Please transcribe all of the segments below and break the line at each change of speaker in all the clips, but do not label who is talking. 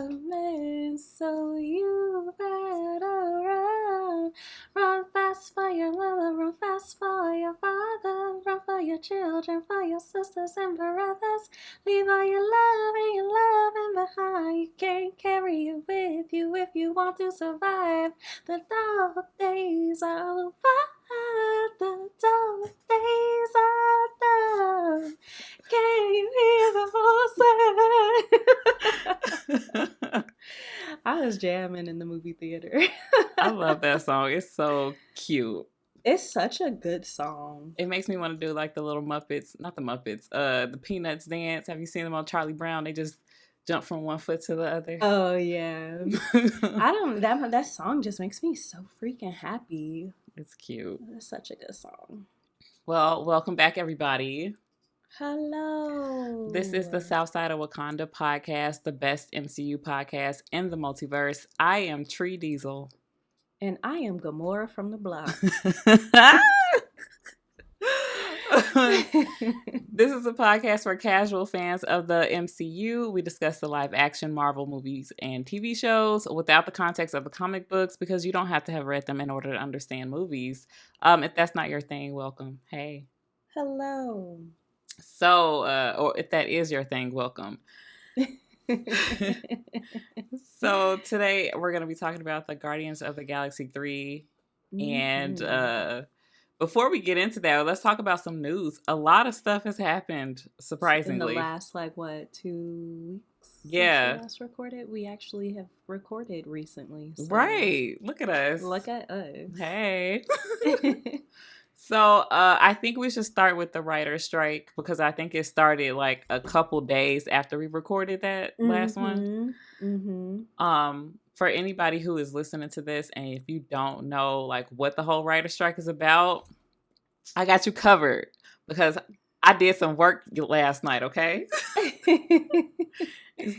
coming, so you better run. Run fast for your mother, run fast for your father, run for your children, for your sisters and brothers. Leave all your love and your loving behind. You can't carry it with you if you want to survive. The dark days are over. The dark days are done. Can you hear the horses? I was jamming in the movie theater.
I love that song. It's so cute.
It's such a good song.
It makes me want to do like the little Muppets, not the Muppets, the Peanuts dance. Have you seen them on Charlie Brown? They just jump from one foot to the other.
Oh yeah. That song just makes me so freaking happy.
It's cute.
It's such a good song.
Well, welcome back, everybody.
Hello.
This is the South Side of Wakanda podcast, the best MCU podcast in the multiverse. I am Tree Diesel.
And I am Gamora from the block.
This is a podcast for casual fans of the MCU. We discuss the live action Marvel movies and TV shows without the context of the comic books because you don't have to have read them in order to understand movies. If that's not your thing, welcome. Hey.
Hello.
So, or if that is your thing, welcome. So today we're going to be talking about the Guardians of the Galaxy 3. And before we get into that, let's talk about some news. A lot of stuff has happened, surprisingly.
In the last, 2 weeks?
Yeah.
Since we last recorded? We actually have recorded recently. So.
Right. Look at us.
Look at us.
Hey. So I think we should start with the writer's strike because I think it started like a couple days after we recorded that last one. Mm-hmm. For anybody who is listening to this and if you don't know like what the whole writer's strike is about, I got you covered because I did some work last night, okay?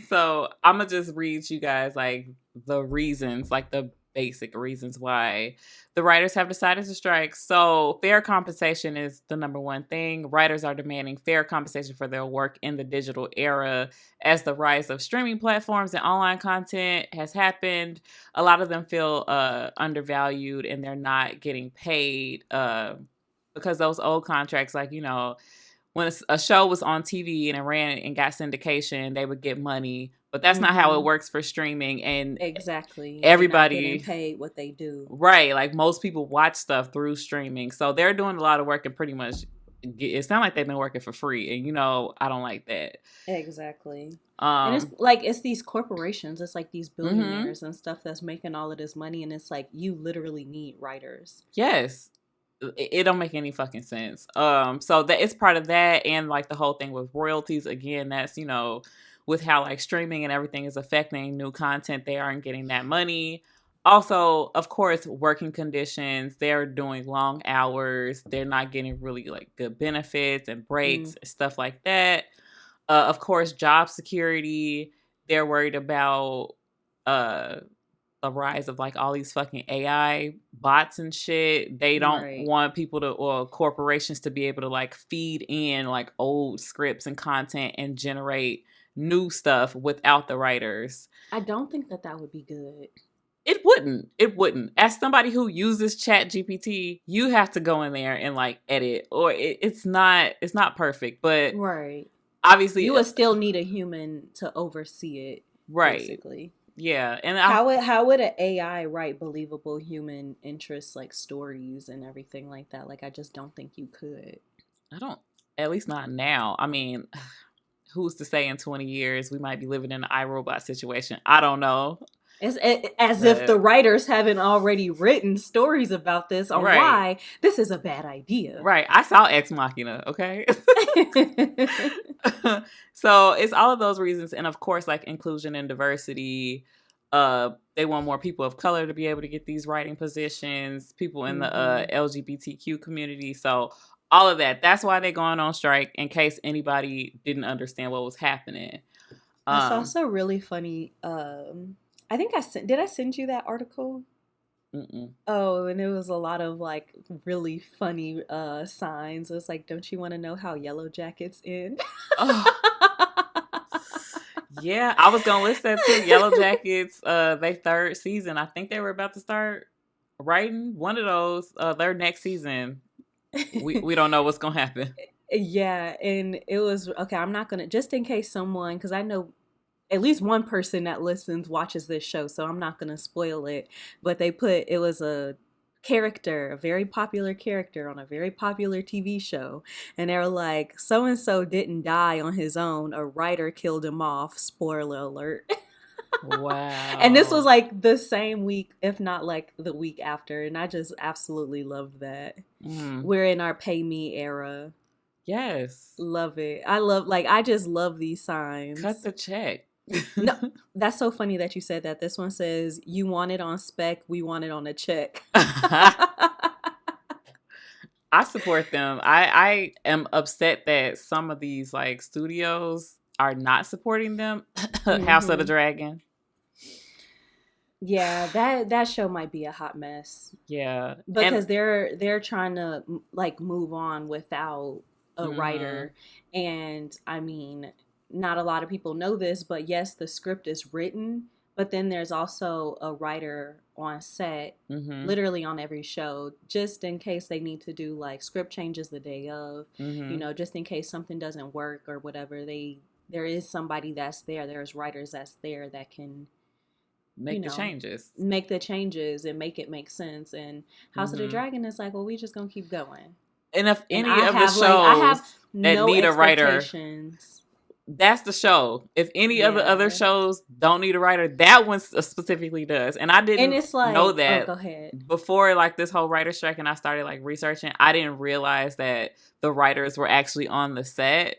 So I'm going to just read you guys like the reasons, like the basic reasons why the writers have decided to strike. So fair compensation is the number one thing. Writers are demanding fair compensation for their work in the digital era as the rise of streaming platforms and online content has happened. A lot of them feel undervalued and they're not getting paid because those old contracts, like, you know, when a show was on TV and it ran and got syndication, they would get money. But that's not how it works for streaming. And
exactly,
everybody
getting paid what they do.
Right, like most people watch stuff through streaming, so they're doing a lot of work and pretty much it sounds like they've been working for free. And you know, I don't like that.
Exactly. And it's like it's these corporations, it's like these billionaires and stuff that's making all of this money, and it's like you literally need writers.
Yes. It don't make any fucking sense. So that it's part of that, and like the whole thing with royalties. Again, that's, you know, with how like streaming and everything is affecting new content, they aren't getting that money. Also, of course, working conditions. They're doing long hours. They're not getting really like good benefits and breaks, stuff like that. Of course, job security. They're worried about a rise of like all these fucking AI bots and shit. They don't want people to, or corporations to be able to like feed in like old scripts and content and generate new stuff without the writers.
I don't think that would be good.
It wouldn't. As somebody who uses ChatGPT, you have to go in there and like edit, or it's not perfect, but obviously
you would still need a human to oversee it.
Right.
Basically.
Yeah, and
how would an AI write believable human interests like stories and everything like that? Like, I just don't think you could.
At least not now. I mean, who's to say in 20 years we might be living in an iRobot situation? I don't know.
It's as if the writers haven't already written stories about this on why this is a bad idea.
Right. I saw Ex Machina, okay? So it's all of those reasons. And of course, like inclusion and diversity. They want more people of color to be able to get these writing positions, people in the LGBTQ community. So all of that. That's why they're going on strike, in case anybody didn't understand what was happening.
It's also really funny. I think did I send you that article?
Mm-mm.
Oh, and it was a lot of like really funny signs. It was like, don't you want to know how Yellow Jackets end?
Yeah, I was gonna list that too. Yellow Jackets, they third season. I think they were about to start writing one of those. Their next season. We don't know what's gonna happen.
Yeah, and it was okay. I'm not gonna, just in case someone, because I know at least one person that listens watches this show, so I'm not gonna spoil it. But they put, it was a character, a very popular character on a very popular TV show, and they were like, so and so didn't die on his own. A writer killed him off. Spoiler alert. And this was
Wow.
like the same week, if not like the week after, and I just absolutely loved that.
Mm,
We're in our pay me era.
yes.
Love it. I love, like, I just love these
Cut
signs.
the check.
No, that's so funny that you said that. This one says, "You want it on spec, we want it on a check."
I support them. I am upset that some of these like studios are not supporting them. House of the
Hmm.
Dragon.
Yeah, that show might be a hot mess
Yeah. And
because they're trying to like move on without a
mhm.
writer, and I mean, not a lot of people know this, but yes, the script is written, but then there's also a writer on set,
Mhm.
literally on every show, just in case they need to do like script changes the day of,
Mhm.
just in case something doesn't work or whatever. There is somebody that's there. There's writers that's there that can, you
Make the
know,
changes.
make the changes and make it make sense. And House of the
Mhm.
Dragon is like, well, we just gonna keep going.
And if
And
any of the
I have
shows that
no
need a writer,
expectations.
that's the show. If any of the other
Yeah.
shows don't need a writer, that one specifically does. And I
And
didn't
it's
know
like, oh,
that
go ahead.
before like this whole writer strike and I started like researching. I didn't realize that the writers were actually on the set.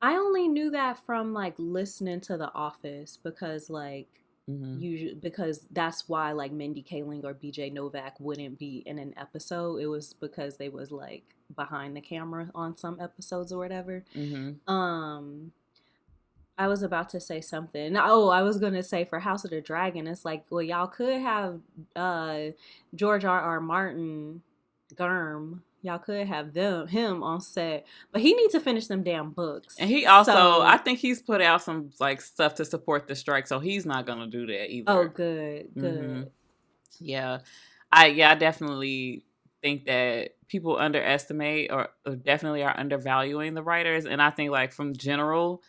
I only knew that from like listening to The Office, because like
Hmm.
usually, because that's why like Mindy Kaling or BJ Novak wouldn't be in an episode. It was because they was like behind the camera on some episodes or whatever.
Hmm.
Um I was about to say something. Oh, I was gonna say for House of the Dragon, it's like, well, y'all could have uh George R. Martin, Germ. Y'all could have him on set, but he needs to finish them damn
And
books.
he also, I
So,
think he's put out some like stuff to support the strike, so he's not gonna do that
oh,
either.
good,
Hmm.
good.
Yeah, I definitely think that people underestimate or definitely are undervaluing the writers, and I think like from general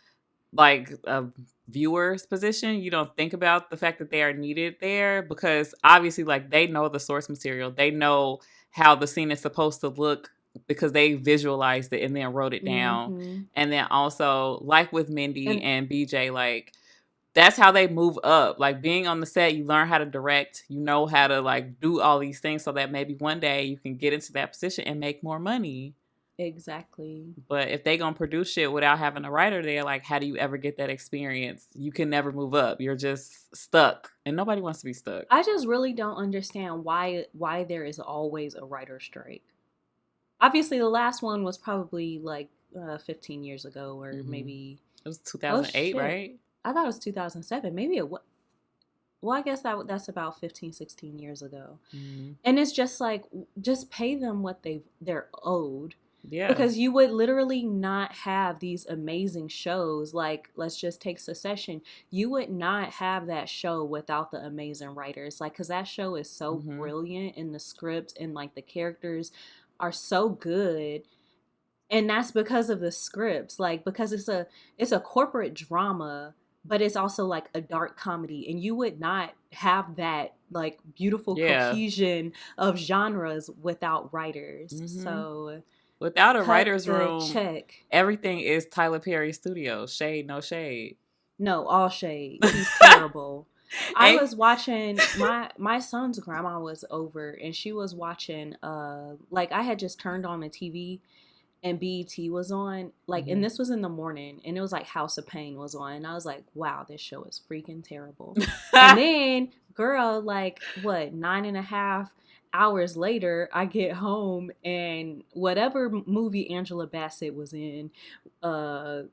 like a viewer's position, you don't think about the fact that they are needed there because obviously like they know the source material, they know how the scene is supposed to look because they visualized it and then wrote it down.
Mm-hmm.
And then also like with Mindy
And
and BJ, like that's how they move up. Like being on the set, you learn how to direct, you know how to like do all these things so that maybe one day you can get into that position and make more money.
exactly.
But if they gonna produce shit without having a writer there, like how do you ever get that experience? You can never move up. You're just stuck, and nobody wants to be stuck.
I just really don't understand why there is always a writer strike. Obviously, the last one was probably like 15 years ago, or
Hmm.
maybe.
It was
Oh
2008,
shit!
right?
I thought it was 2007. Maybe it was. Well, I guess that's about 15, 16 years ago.
Hmm.
And it's just like, just pay them what they're owed,
Yeah.
because you would literally not have these amazing shows. Like, let's just take Succession. You would not have that show without the amazing writers. Like, because that show is so
Hmm.
brilliant in the script, and like the characters are so good, and that's because of the scripts. Like, because it's a corporate drama, but it's also like a dark comedy, and you would not have that like beautiful
Yeah.
cohesion of genres without writers.
Hmm.
So
Without a
cut
writer's
the
room,
check.
everything is Tyler Perry Studios. Shade, no shade.
No, all shade. He's terrible. I
And
was watching, my son's grandma was over, and she was watching like, I had just turned on the TV and BET was on, like, and
Mhm.
this was in the morning, and it was like House of Pain was on, and I was like, wow, this show is freaking terrible. And then, girl, like, what, 9.5 hours later, I get home, and whatever movie Angela Bassett was in, uh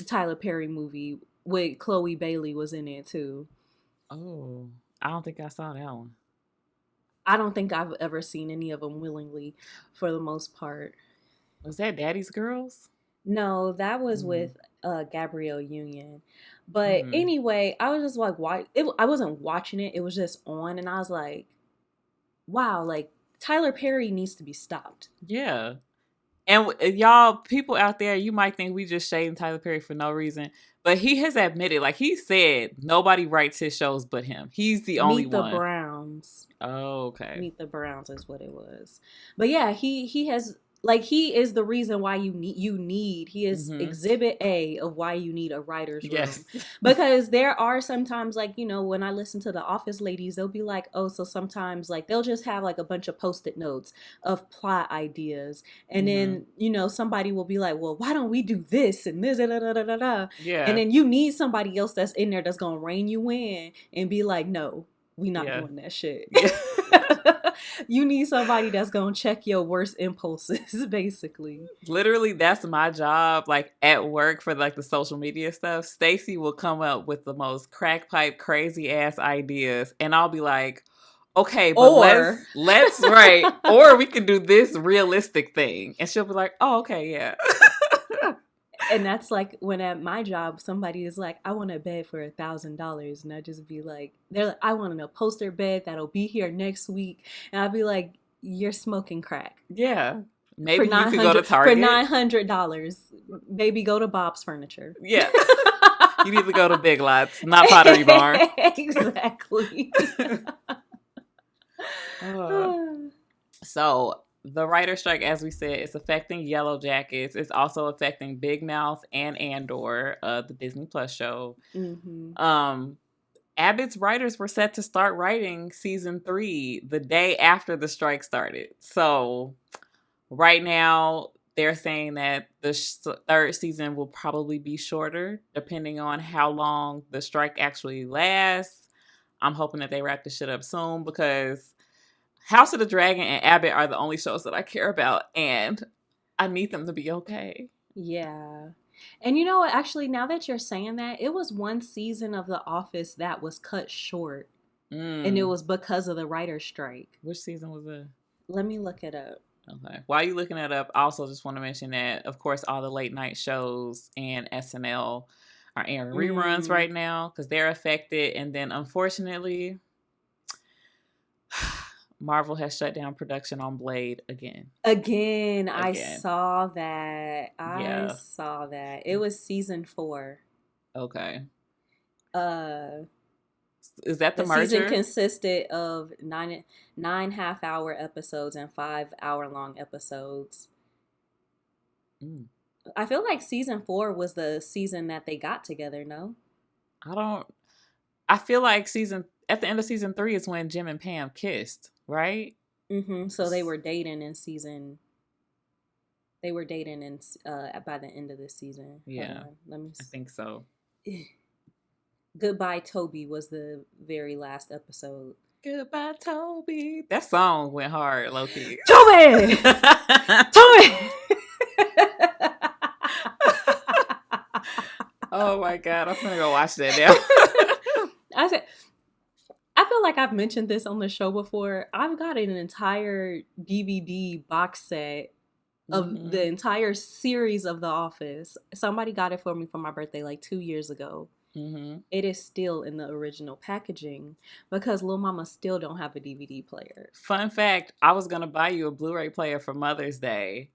Tyler Perry movie with Chloe Bailey was in it too.
Oh, I don't think I saw that one.
I don't think I've ever seen any of them willingly, for the most part.
Was that Daddy's Girls?
No, that was
Mm.
with Gabrielle Union. But
Mm-hmm.
anyway, I was just like, why? I wasn't watching it. It was just on, and I was like, wow, like Tyler Perry needs to be stopped.
Yeah. And y'all, people out there, you might think we just shading Tyler Perry for no reason, but he has admitted, like he said, nobody writes his shows but him. He's the only
Meet the
one.
Browns.
Oh, okay.
Meet the Browns is what it was. But yeah, he has, like, he is the reason why he is exhibit A of why you need a writer's
Yes.
room. Because there are sometimes, like, when I listen to the Office ladies, they'll be like, oh, so sometimes like they'll just have like a bunch of post-it notes of plot ideas, and then somebody will be like, well, why don't we do this and this, da, da, da, da, da.
Yeah.
And then you need somebody else that's in there that's gonna rein you in and be like, no, we not doing that shit.
Yeah.
You need somebody that's gonna check your worst impulses, basically.
Literally, that's my job. Like at work for like the social media stuff, Stacy will come up with the most crack pipe, crazy ass ideas, and I'll be like, okay, but let's right, or we can do this realistic thing, and she'll be like, oh, okay, yeah.
And that's like when at my job, somebody is like, I want a bed for $1,000. And I just be like, they're like, I want an upholstered bed that'll be here next week. And I'll be like, you're smoking crack.
Yeah. Maybe you could go to Target.
For $900. Baby, go to Bob's Furniture.
Yeah. You need to go to Big Lots, not Pottery Barn.
Exactly.
So the writer strike, as we said, is affecting Yellow Jackets. It's also affecting Big Mouth and Andor, the Disney Plus show. Mm-hmm. Abbott's writers were set to start writing season 3 the day after the strike started. So right now, they're saying that the third season will probably be shorter, depending on how long the strike actually lasts. I'm hoping that they wrap this shit up soon, because House of the Dragon and Abbott are the only shows that I care about, and I need them to be okay.
Yeah. And you know what? Actually, now that you're saying that, it was one season of The Office that was cut short. And it was because of the writer's strike.
Which season was it?
Let me look it up.
Okay. While you're looking it up, I also just want to mention that, of course, all the late night shows and SNL are airing reruns right now because they're affected. And then, unfortunately, Marvel has shut down production on Blade again.
I saw that. I saw that. It was season 4.
Okay. Is that the merger?
Season consisted of 9 half-hour episodes and 5-hour-long episodes. I feel like season 4 was the season that they got together, no?
I feel like at the end of season 3 is when Jim and Pam kissed, right?
Mm-hmm. So they were dating in season. They were dating by the end of the season.
Yeah, let me. I think so.
Goodbye, Toby was the very last episode.
Goodbye, Toby. That song went hard, low key.
Toby, Toby.
Oh my god, I'm gonna go watch that now.
I feel like I've mentioned this on the show before. I've got an entire DVD box set of the entire series of The Office. Somebody got it for me for my birthday like 2 years ago. Mm-hmm. It is still in the original packaging because Lil Mama still don't have a DVD player.
Fun fact, I was going to buy you a Blu-ray player for Mother's Day,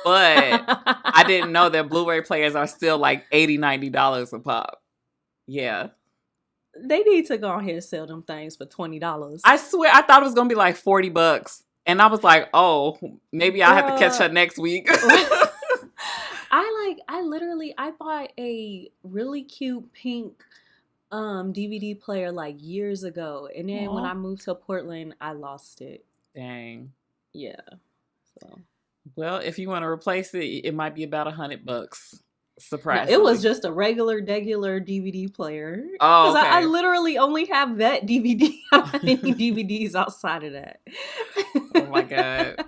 but I didn't know that Blu-ray players are still like $80, $90 a pop. Yeah.
They need to go ahead and sell them things for $20.
I swear, I thought it was going to be like $40. And I was like, oh, maybe I'll have to catch her next week.
I bought a really cute pink DVD player like years ago. And then when I moved to Portland, I lost it.
Dang.
Yeah. So.
Well, if you want to replace it, it might be about $100. Surprisingly.
No, it was just a regular DVD player.
Oh, okay.
I literally only have that DVD. How many DVDs outside of that?
Oh my god!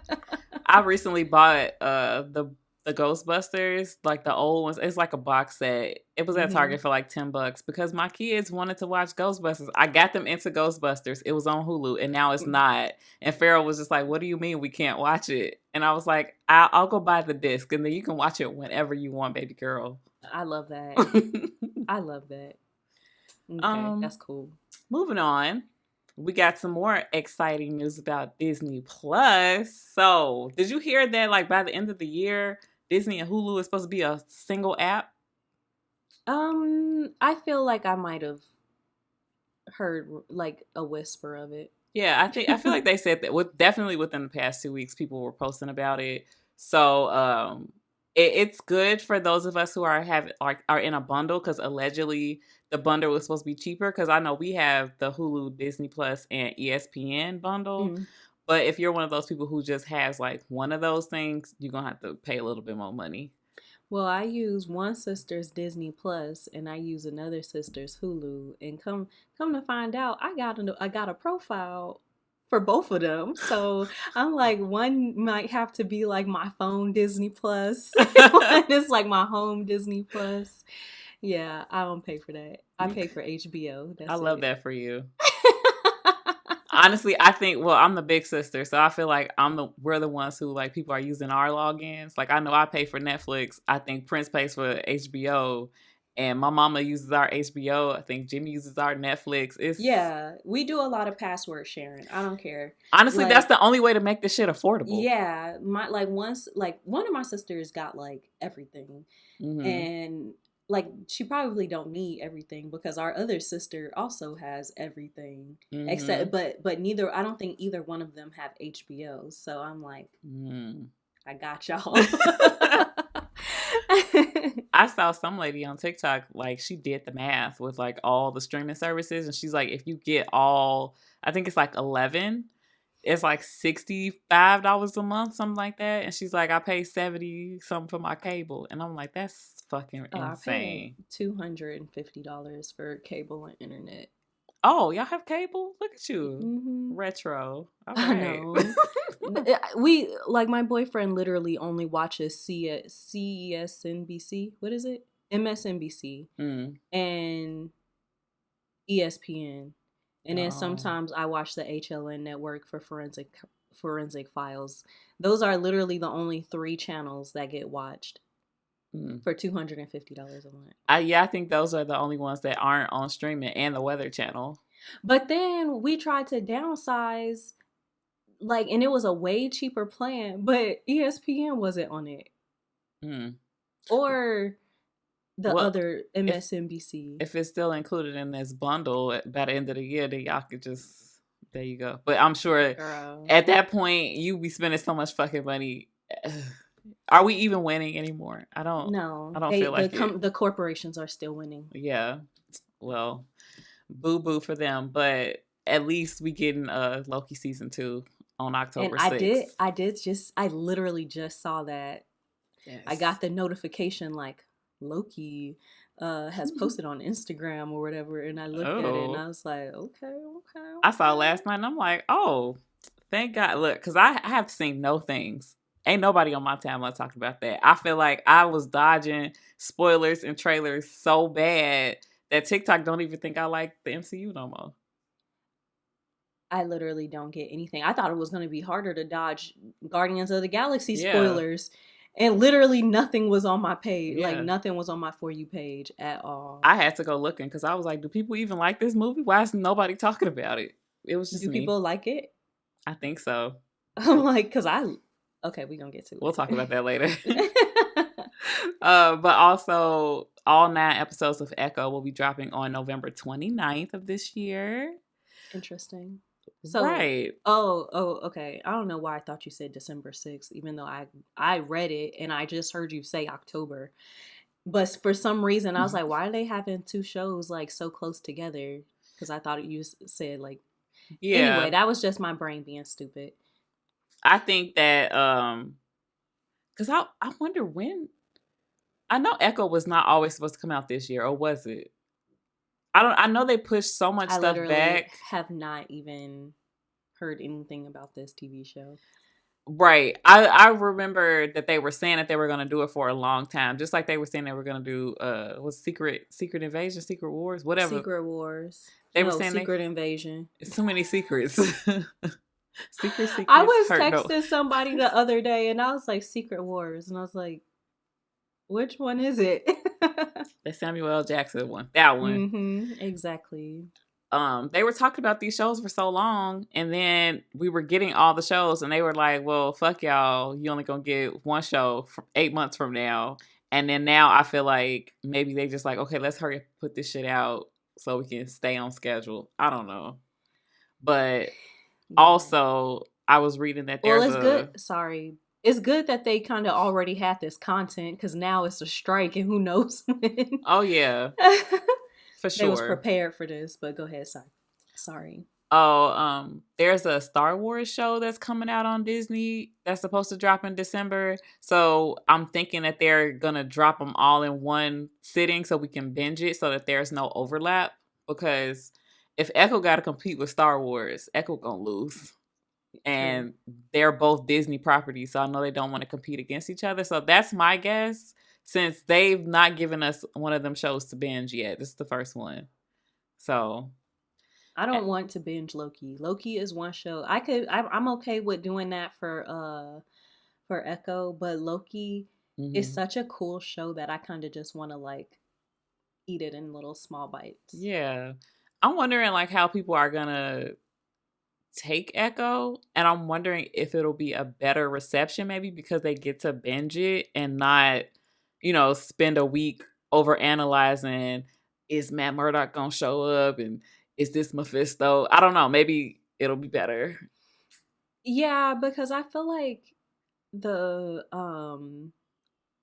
I recently bought the Ghostbusters, like the old ones. It's like a box set. It was at Target for like $10 because my kids wanted to watch Ghostbusters. I got them into Ghostbusters. It was on Hulu, and now it's not. And Farrell was just like, "What do you mean we can't watch it?" And I was like, "I'll go buy the disc, and then you can watch it whenever you want, baby girl."
I love that. I love that. Okay, that's cool.
Moving on. We got some more exciting news about Disney Plus. So, did you hear that like by the end of the year, Disney and Hulu is supposed to be a single app?
I feel like I might have heard like a whisper of it.
Yeah, I feel like they said that definitely within the past 2 weeks, people were posting about it. So it's good for those of us who are in a bundle because allegedly the bundle was supposed to be cheaper. Because I know we have the Hulu, Disney Plus, and ESPN bundle.
Mm.
But if you're one of those people who just has like one of those things, you're gonna have to pay a little bit more money.
Well, I use one sister's Disney Plus and I use another sister's Hulu, and come to find out, I got a profile for both of them. So I'm like, one might have to be like my phone Disney Plus, one is like my home Disney Plus. Yeah, I don't pay for that. I pay for HBO. That's
I love
it.
that for you. Honestly, I think, well, I'm the big sister, so I feel like we're the ones who like people are using our logins. Like I know I pay for Netflix. I think Prince pays for HBO, and my mama uses our HBO. I think Jimmy uses our Netflix.
Yeah, we do a lot of password sharing. I don't care.
Honestly,
Like,
that's the only way to make this shit affordable.
yeah, one of my sisters got like everything, and like she probably don't need everything because our other sister also has everything except but neither, I don't think either one of them have HBO. So I'm like, I got y'all.
I saw some lady on TikTok, like she did the math with like all the streaming services, and she's like, if you get all, I think it's like 11, it's like $65 a month, something like that. And she's like, I pay 70 something for my cable, and I'm like, that's fucking insane.
I paid $250 for cable and internet.
Oh, y'all have cable? Look at you, retro. All right.
I know. We like my boyfriend literally only watches CESNBC. What is it? MSNBC and ESPN. And then sometimes I watch the HLN network for forensic files. Those are literally the only 3 channels that get watched for $250 a month.
I think those are the only ones that aren't on streaming, and the Weather Channel.
But then we tried to downsize, like, and it was a way cheaper plan, but ESPN wasn't on it. Or the other MSNBC.
If it's still included in this bundle by the end of the year, then y'all could just, there you go. But I'm sure at that point you be spending so much fucking money. Are we even winning anymore? I don't feel like
the corporations are still winning.
Yeah. Well, boo boo for them, but at least we getting Loki season 2 on October 6th.
I literally just saw that. Yes. I got the notification like Loki has posted on Instagram or whatever, and I looked at it and I was like, okay.
I saw it last night and I'm like, oh, thank God. Look, because I have seen no things. Ain't nobody on my timeline talking about that. I feel like I was dodging spoilers and trailers so bad that TikTok don't even think I like the MCU no more.
I literally don't get anything. I thought it was going to be harder to dodge Guardians of the Galaxy spoilers. And literally nothing was on my page. Yeah. Like nothing was on my For You page at all.
I had to go looking because I was like, do people even like this movie? Why is nobody talking about it? It was just
me. Do people like it?
I think so.
I'm like, because okay, we're going to get to it.
We'll talk about that later. But also, all 9 episodes of Echo will be dropping on November 29th of this year.
Interesting. So,
right.
Oh, okay. I don't know why I thought you said December 6th, even though I read it and I just heard you say October. But for some reason, I was like, why are they having 2 shows like so close together? Because I thought you said like, Anyway, that was just my brain being stupid.
I think that, because I wonder when, I know Echo was not always supposed to come out this year, or was it? I know they pushed so much stuff back.
I have not even heard anything about this TV show.
Right. I remember that they were saying that they were going to do it for a long time. Just like they were saying they were going to do, was Secret Invasion, Secret Wars, whatever.
Secret Wars.
They were saying
Secret Invasion.
It's too many secrets. Secrets.
I was texting somebody the other day and I was like, Secret Wars. And I was like, Which one is it?
The Samuel L. Jackson one. That one.
Exactly.
They were talking about these shows for so long, and then we were getting all the shows, and they were like, well, fuck y'all, you only gonna get one show for 8 months from now. And then now I feel like maybe they just like, okay, let's hurry up and put this shit out so we can stay on schedule. I don't know. But also, I was reading that there's
good. Sorry. It's good that they kind of already had this content, because now it's a strike and who knows when.
Oh, yeah. For sure.
They was prepared for this, but go ahead. Sorry.
Oh, there's a Star Wars show that's coming out on Disney that's supposed to drop in December. So I'm thinking that they're going to drop them all in one sitting so we can binge it so that there's no overlap. Because if Echo got to compete with Star Wars, Echo going to lose. And they're both Disney properties, so I know they don't want to compete against each other. So that's my guess, since they've not given us one of them shows to binge yet. This is the first one. So
I don't want to binge Loki. Loki is one show. I'm okay with doing that for Echo, but Loki is such a cool show that I kind of just want to like eat it in little small bites.
Yeah. I'm wondering like how people are gonna take Echo, and I'm wondering if it'll be a better reception maybe because they get to binge it and not, spend a week over analyzing, is Matt Murdock gonna show up and is this Mephisto? I don't know, maybe it'll be better.
Yeah, because I feel like the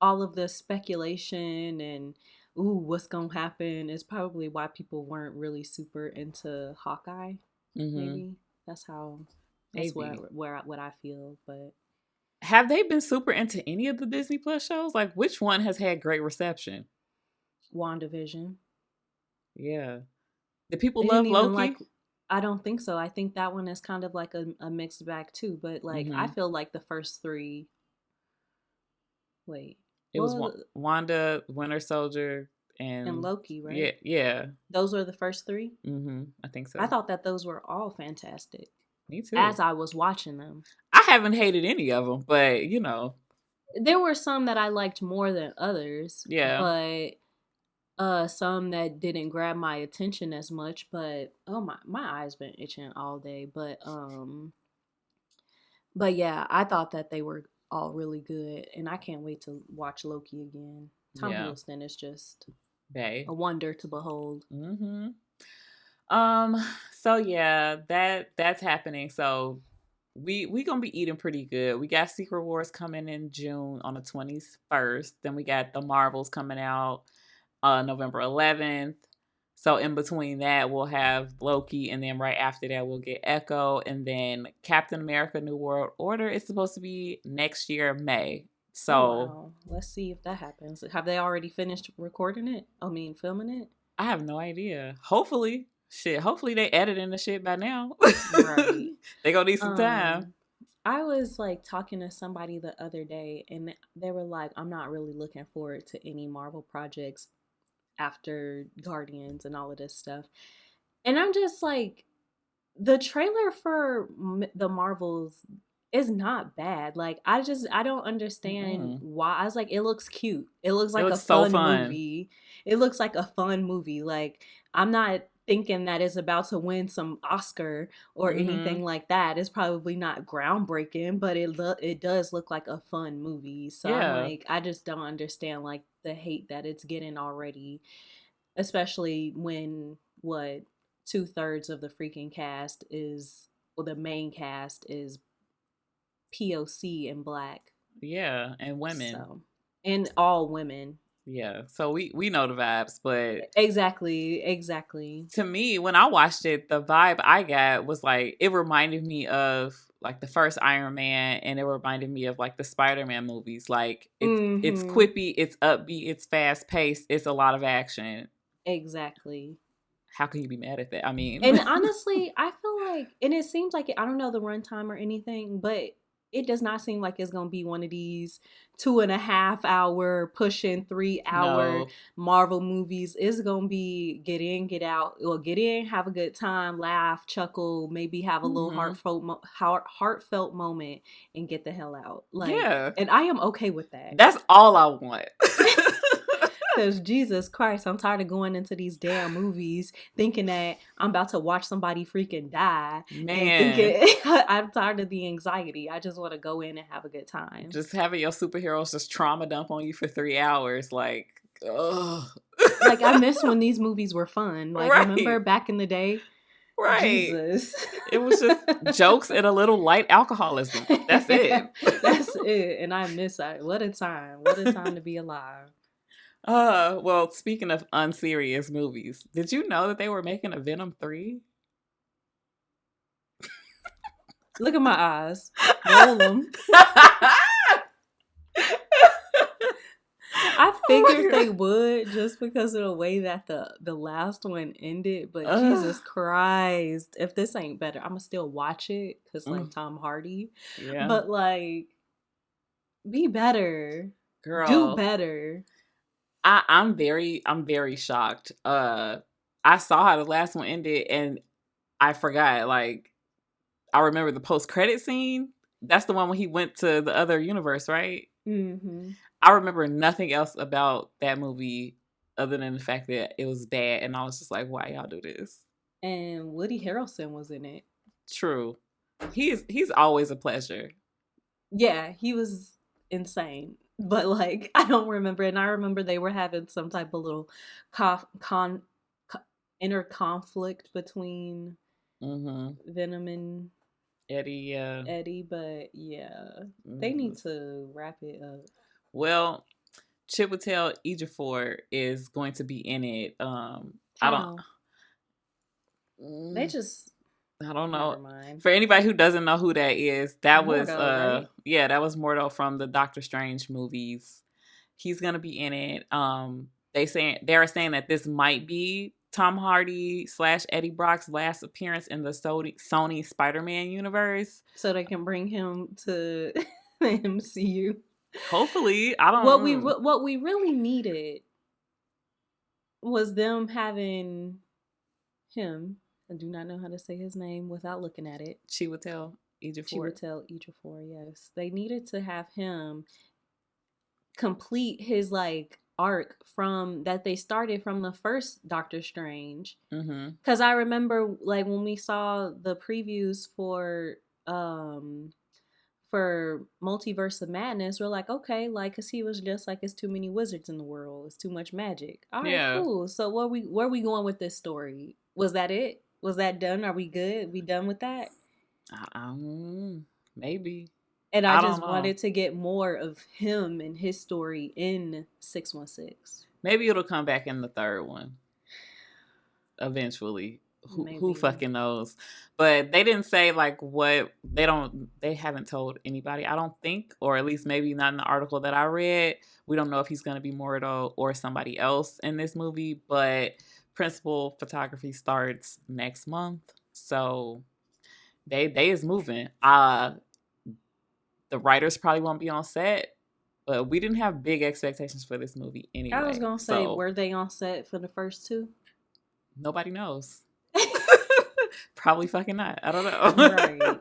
all of the speculation and what's gonna happen is probably why people weren't really super into Hawkeye. Maybe that's what I feel. But
have they been super into any of the Disney Plus shows? Like, which one has had great reception?
WandaVision.
Yeah. Do people love Loki?
I don't think so. I think that one is kind of like a mixed bag too. But like, I feel like the first three. Wait.
It was Wanda, Winter Soldier, and
Loki, right?
Yeah.
Those were the first three?
I think so.
I thought that those were all fantastic.
Me too.
As I was watching them.
I haven't hated any of them, but,
There were some that I liked more than others.
Yeah.
But some that didn't grab my attention as much. But, oh, my eyes been itching all day. But yeah, I thought that they were all really good, and I can't wait to watch Loki again. Tom Hiddleston is just a wonder to behold.
So yeah, that's happening. So we gonna be eating pretty good. We got Secret Wars coming in June on the 21st. Then we got the Marvels coming out November 11th. So in between that, we'll have Loki, and then right after that, we'll get Echo, and then Captain America: New World Order is supposed to be next year, May. So
let's see if that happens. Have they already finished recording it? Filming it?
I have no idea. Hopefully they editing the shit by now.
Right.
They gonna need some time.
I was like talking to somebody the other day, and they were like, I'm not really looking forward to any Marvel projects after Guardians and all of this stuff. And I'm just like, the trailer for the Marvels is not bad. Like, I don't understand why. I was like, it looks cute. It looks like a fun movie. It looks like a fun movie. Like, I'm not thinking that it's about to win some Oscar or anything like that. It's probably not groundbreaking, but it does look like a fun movie. So I'm like, I just don't understand like the hate that it's getting already, especially when 2/3 of the freaking cast the main cast is POC and Black.
Yeah, and women.
So, and all women.
Yeah, so we know the vibes, but
exactly.
To me, when I watched it, the vibe I got was like, it reminded me of like the first Iron Man, and it reminded me of like the Spider-Man movies. Like it's quippy, it's upbeat, it's fast paced, it's a lot of action.
Exactly.
How can you be mad at that? I mean,
and honestly, I feel like, and it seems like I don't know the runtime or anything, but it does not seem like it's gonna be one of these 2.5 hour pushing 3 hour
No.
Marvel movies. It's gonna be get in, get out. Well, get in, have a good time, laugh, chuckle, maybe have a little
Hmm.
heartfelt moment, and get the hell out. Like,
Yeah.
and I am okay with that.
That's all I want.
Because Jesus Christ, I'm tired of going into these damn movies thinking that I'm about to watch somebody freaking die and
Man,
thinking I'm tired of the anxiety. I just want to go in and have a good time.
just having your superheroes just trauma dump on you for 3 hours, like, ugh.
Like, I miss when these movies were fun. Like, remember
Right.
back in the day?
Right.
Jesus.
It was just jokes and a little light alcoholism. That's it.
That's it. And I miss it. What a time. What a time to be alive.
Well, speaking of unserious movies, did you know that they were making a Venom 3?
Look at my eyes. Roll them. I figured they would just because of the way that the last one ended. But Jesus Christ, if this ain't better, I'm gonna still watch it because like Tom Hardy.
Yeah.
But like, be better,
Girl,
do better.
I'm very shocked. I saw how the last one ended and I forgot. Like, I remember the post-credit scene. That's the one when he went to the other universe, right?
Mm-hmm.
I remember nothing else about that movie other than the fact that it was bad, and I was just like, "Why y'all do this?"
And Woody Harrelson was in it.
True, he's always a pleasure.
Yeah, he was insane. But like, I don't remember, and I remember they were having some type of little inner conflict between Venom and Eddie. But yeah, they need to wrap it up.
Well, Chiwetel Ejiofor is going to be in it.
How?
I don't.
They just.
I don't know. For anybody who doesn't know who that is, that was
Mordo, right?
Yeah, that was Mordo from the Doctor Strange movies. He's gonna be in it. They're saying that this might be Tom Hardy / Eddie Brock's last appearance in the Sony Spider-Man universe.
So they can bring him to the MCU.
Hopefully, I don't.
What we really needed was them having him. I do not know how to say his name without looking at it.
Chiwetel Ejiofor.
Yes. They needed to have him complete his like arc from that they started from the first Doctor Strange. Because I remember like when we saw the previews for Multiverse of Madness, we're like, okay, like, because he was just like, it's too many wizards in the world, it's too much magic. All right, cool. So where are we going with this story? Was that it? Was that done? Are we good? We done with that?
Maybe.
And I just wanted to get more of him and his story in 616.
Maybe it'll come back in the third one eventually. Who fucking knows? But they didn't say like what they haven't told anybody, I don't think, or at least maybe not in the article that I read. We don't know if he's going to be Mordo or somebody else in this movie, but principal photography starts next month. So they is moving. The writers probably won't be on set, but we didn't have big expectations for this movie anyway.
I was going to say, were they on set for the first two?
Nobody knows. Probably fucking not. I don't know.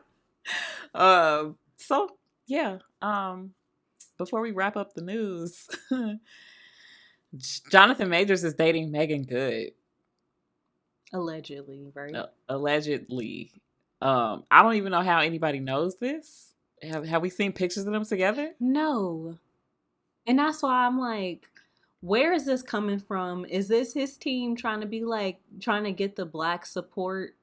Right. So yeah. Before we wrap up the news, Jonathan Majors is dating Megan Good.
Allegedly, right?
Allegedly. I don't even know how anybody knows this. Have we seen pictures of them together?
No. And that's why I'm like, where is this coming from? Is this his team trying to get the black support?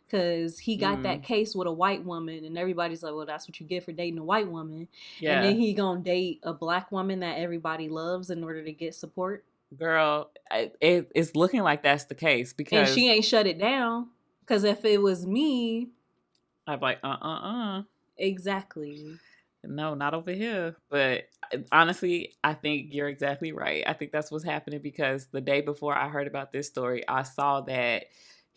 Because he got that case with a white woman, and everybody's like, well, that's what you get for dating a white woman. Yeah. And then he gonna date a black woman that everybody loves in order to get support?
Girl, it's looking like that's the case. Because
and she ain't shut it down. Because if it was me,
I'd be like,
Exactly.
No, not over here. But honestly, I think you're exactly right. I think that's what's happening because the day before I heard about this story, I saw that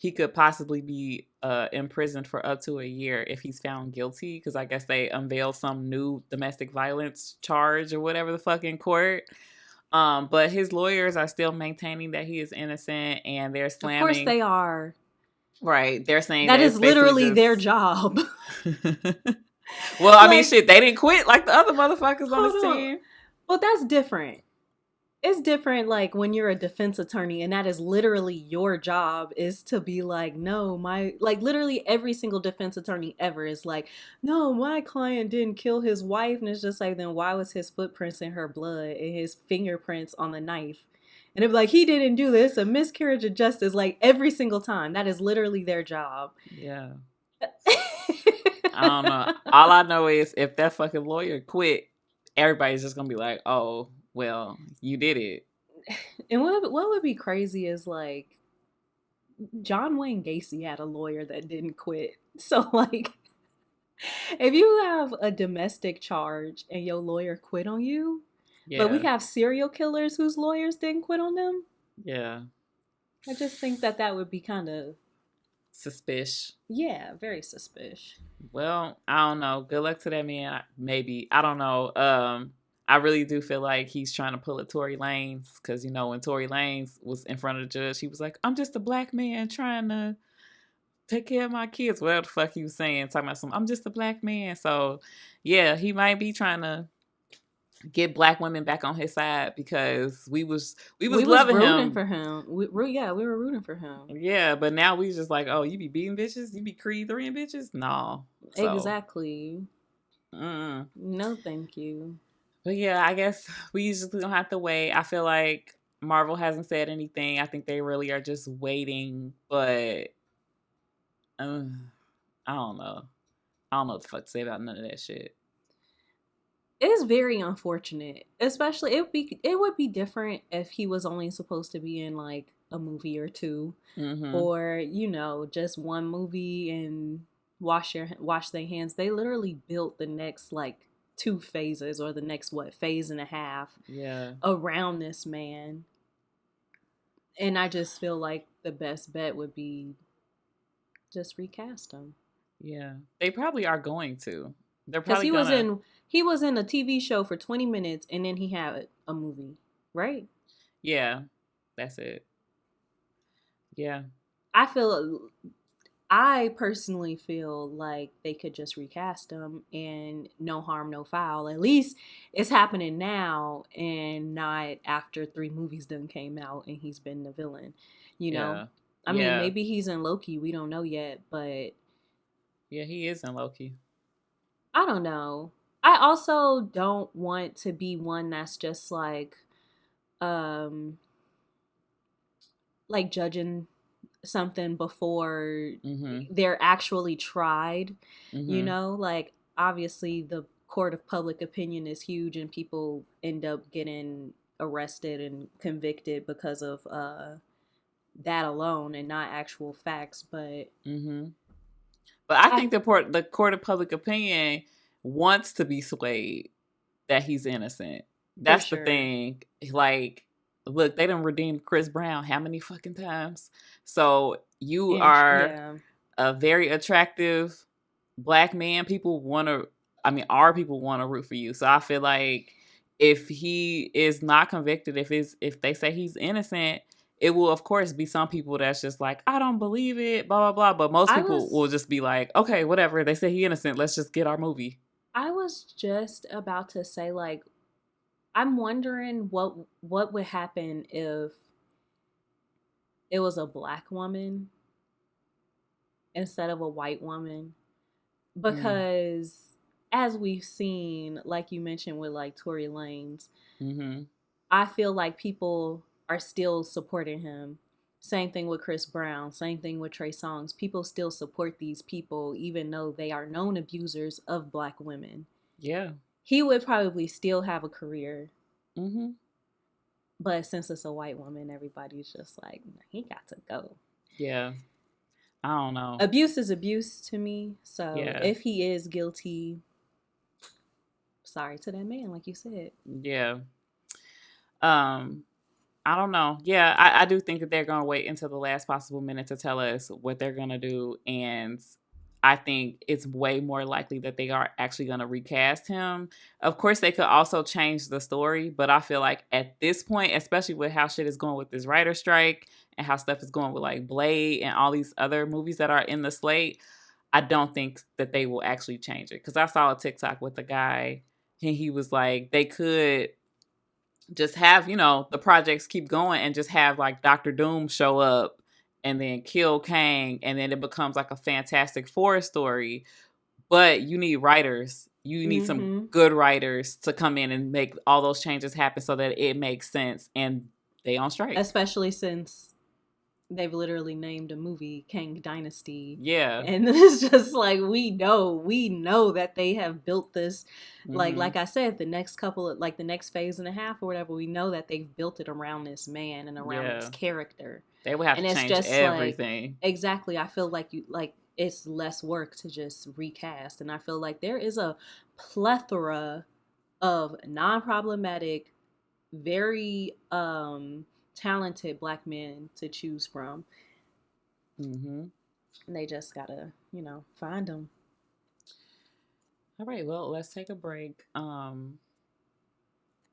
he could possibly be imprisoned for up to a year if he's found guilty, because I guess they unveiled some new domestic violence charge or whatever the fuck in court. But his lawyers are still maintaining that he is innocent, and they're
Of course
slamming.
they are.
Right, they're saying
That
that
is
it's basically
literally their
just.
job.
Well, I mean,
Like,
shit, they didn't quit like the other motherfuckers on
hold
his
on.
team.
Well, that's different. It's different, like, when you're a defense attorney and that is literally your job, is to be like, no, like, literally every single defense attorney ever is like, no, my client didn't kill his wife. And it's just like, then why was his footprints in her blood and his fingerprints on the knife? And it'd be like, he didn't do this, a miscarriage of justice, like, every single time. That is literally their job.
Yeah. I don't know. All I know is if that fucking lawyer quit, everybody's just gonna be like, oh, well, you did it.
And what would be crazy is, like, John Wayne Gacy had a lawyer that didn't quit. So, like, if you have a domestic charge and your lawyer quit on you, but we have serial killers whose lawyers didn't quit on them.
Yeah.
I just think that would be kind of
suspicious.
Yeah, very suspicious.
Well, I don't know. Good luck to that man. Maybe. I don't know. I really do feel like he's trying to pull a Tory Lanez, because, you know, when Tory Lanez was in front of the judge, he was like, I'm just a black man trying to take care of my kids. Whatever the fuck he was saying, talking about I'm just a black man. So, yeah, he might be trying to get black women back on his side, because we was loving
rooting
him.
For him. We were rooting for him.
Yeah, but now we just like, oh, you be beating bitches? You be Creed 3ing bitches? No.
So. Exactly. No, thank you.
But yeah, I guess we usually don't have to wait. I feel like Marvel hasn't said anything. I think they really are just waiting. But I don't know. I don't know what the fuck to say about none of that shit.
It's very unfortunate. Especially, it would be different if he was only supposed to be in, like, a movie or two. Mm-hmm. Or, you know, just one movie and wash their hands. They literally built the next, like, 2 phases, or the next phase and a half, around this man. And I just feel like the best bet would be just recast him.
Yeah, they probably are going to. They're
probably he was in a TV show for 20 minutes, and then he had a movie, right?
Yeah, that's it. Yeah,
I personally feel like they could just recast him and no harm, no foul. At least it's happening now, and not after 3 movies done came out and he's been the villain. You know? I mean, maybe he's in Loki. We don't know yet, but...
Yeah, he is in Loki.
I don't know. I also don't want to be one that's just like judging something before they're actually tried. You know, like, obviously the court of public opinion is huge, and people end up getting arrested and convicted because of that alone, and not actual facts. But
I think the court of public opinion wants to be swayed that he's innocent. That's the thing. Like, look, they done redeemed Chris Brown how many fucking times? So you are a very attractive black man. People want to, our people want to root for you. So I feel like if he is not convicted, if they say he's innocent, it will, of course, be some people that's just like, I don't believe it, blah, blah, blah. But most people will just be like, okay, whatever. They say he's innocent. Let's just get our movie.
I was just about to say, like, I'm wondering what would happen if it was a black woman instead of a white woman. Because as we've seen, like you mentioned with, like, Tory Lanez, I feel like people are still supporting him. Same thing with Chris Brown. Same thing with Trey Songz. People still support these people, even though they are known abusers of black women.
Yeah.
He would probably still have a career. But since it's a white woman, everybody's just like, he got to go.
Yeah. I don't know.
Abuse is abuse to me. So if he is guilty, sorry to that man, like you said.
Yeah. I don't know. Yeah, I do think that they're going to wait until the last possible minute to tell us what they're going to do. And I think it's way more likely that they are actually going to recast him. Of course, they could also change the story. But I feel like at this point, especially with how shit is going with this writer strike and how stuff is going with like Blade and all these other movies that are in the slate, I don't think that they will actually change it. Because I saw a TikTok with a guy and he was like, they could just have, the projects keep going and just have like Doctor Doom show up and then kill Kang and then it becomes like a Fantastic Four story. But you need writers. You need some good writers to come in and make all those changes happen so that it makes sense, and they on strike.
Especially since they've literally named a movie Kang Dynasty.
Yeah.
And it's just like, we know that they have built this, like I said, the next the next phase and a half or whatever, we know that they've built it around this man and around this character.
They would have to change everything.
Exactly. I feel like it's less work to just recast. And I feel like there is a plethora of non-problematic, very talented Black men to choose from. And they just gotta, find them.
All right, well, let's take a break. And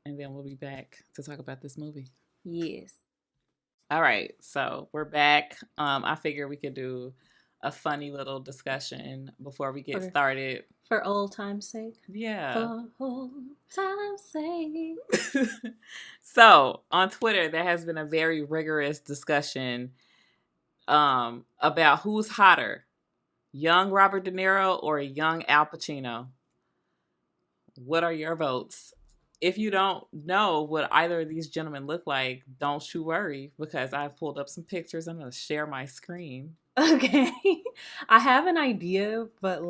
then we'll be back to talk about this movie.
Yes.
All right, so we're back. I figure we could do a funny little discussion before we get started.
For old time's sake?
Yeah.
For old time's sake.
So, on Twitter, there has been a very rigorous discussion about who's hotter, young Robert De Niro or young Al Pacino. What are your votes? If you don't know what either of these gentlemen look like, don't you worry, because I've pulled up some pictures. I'm going to share my screen.
Okay. I have an idea, but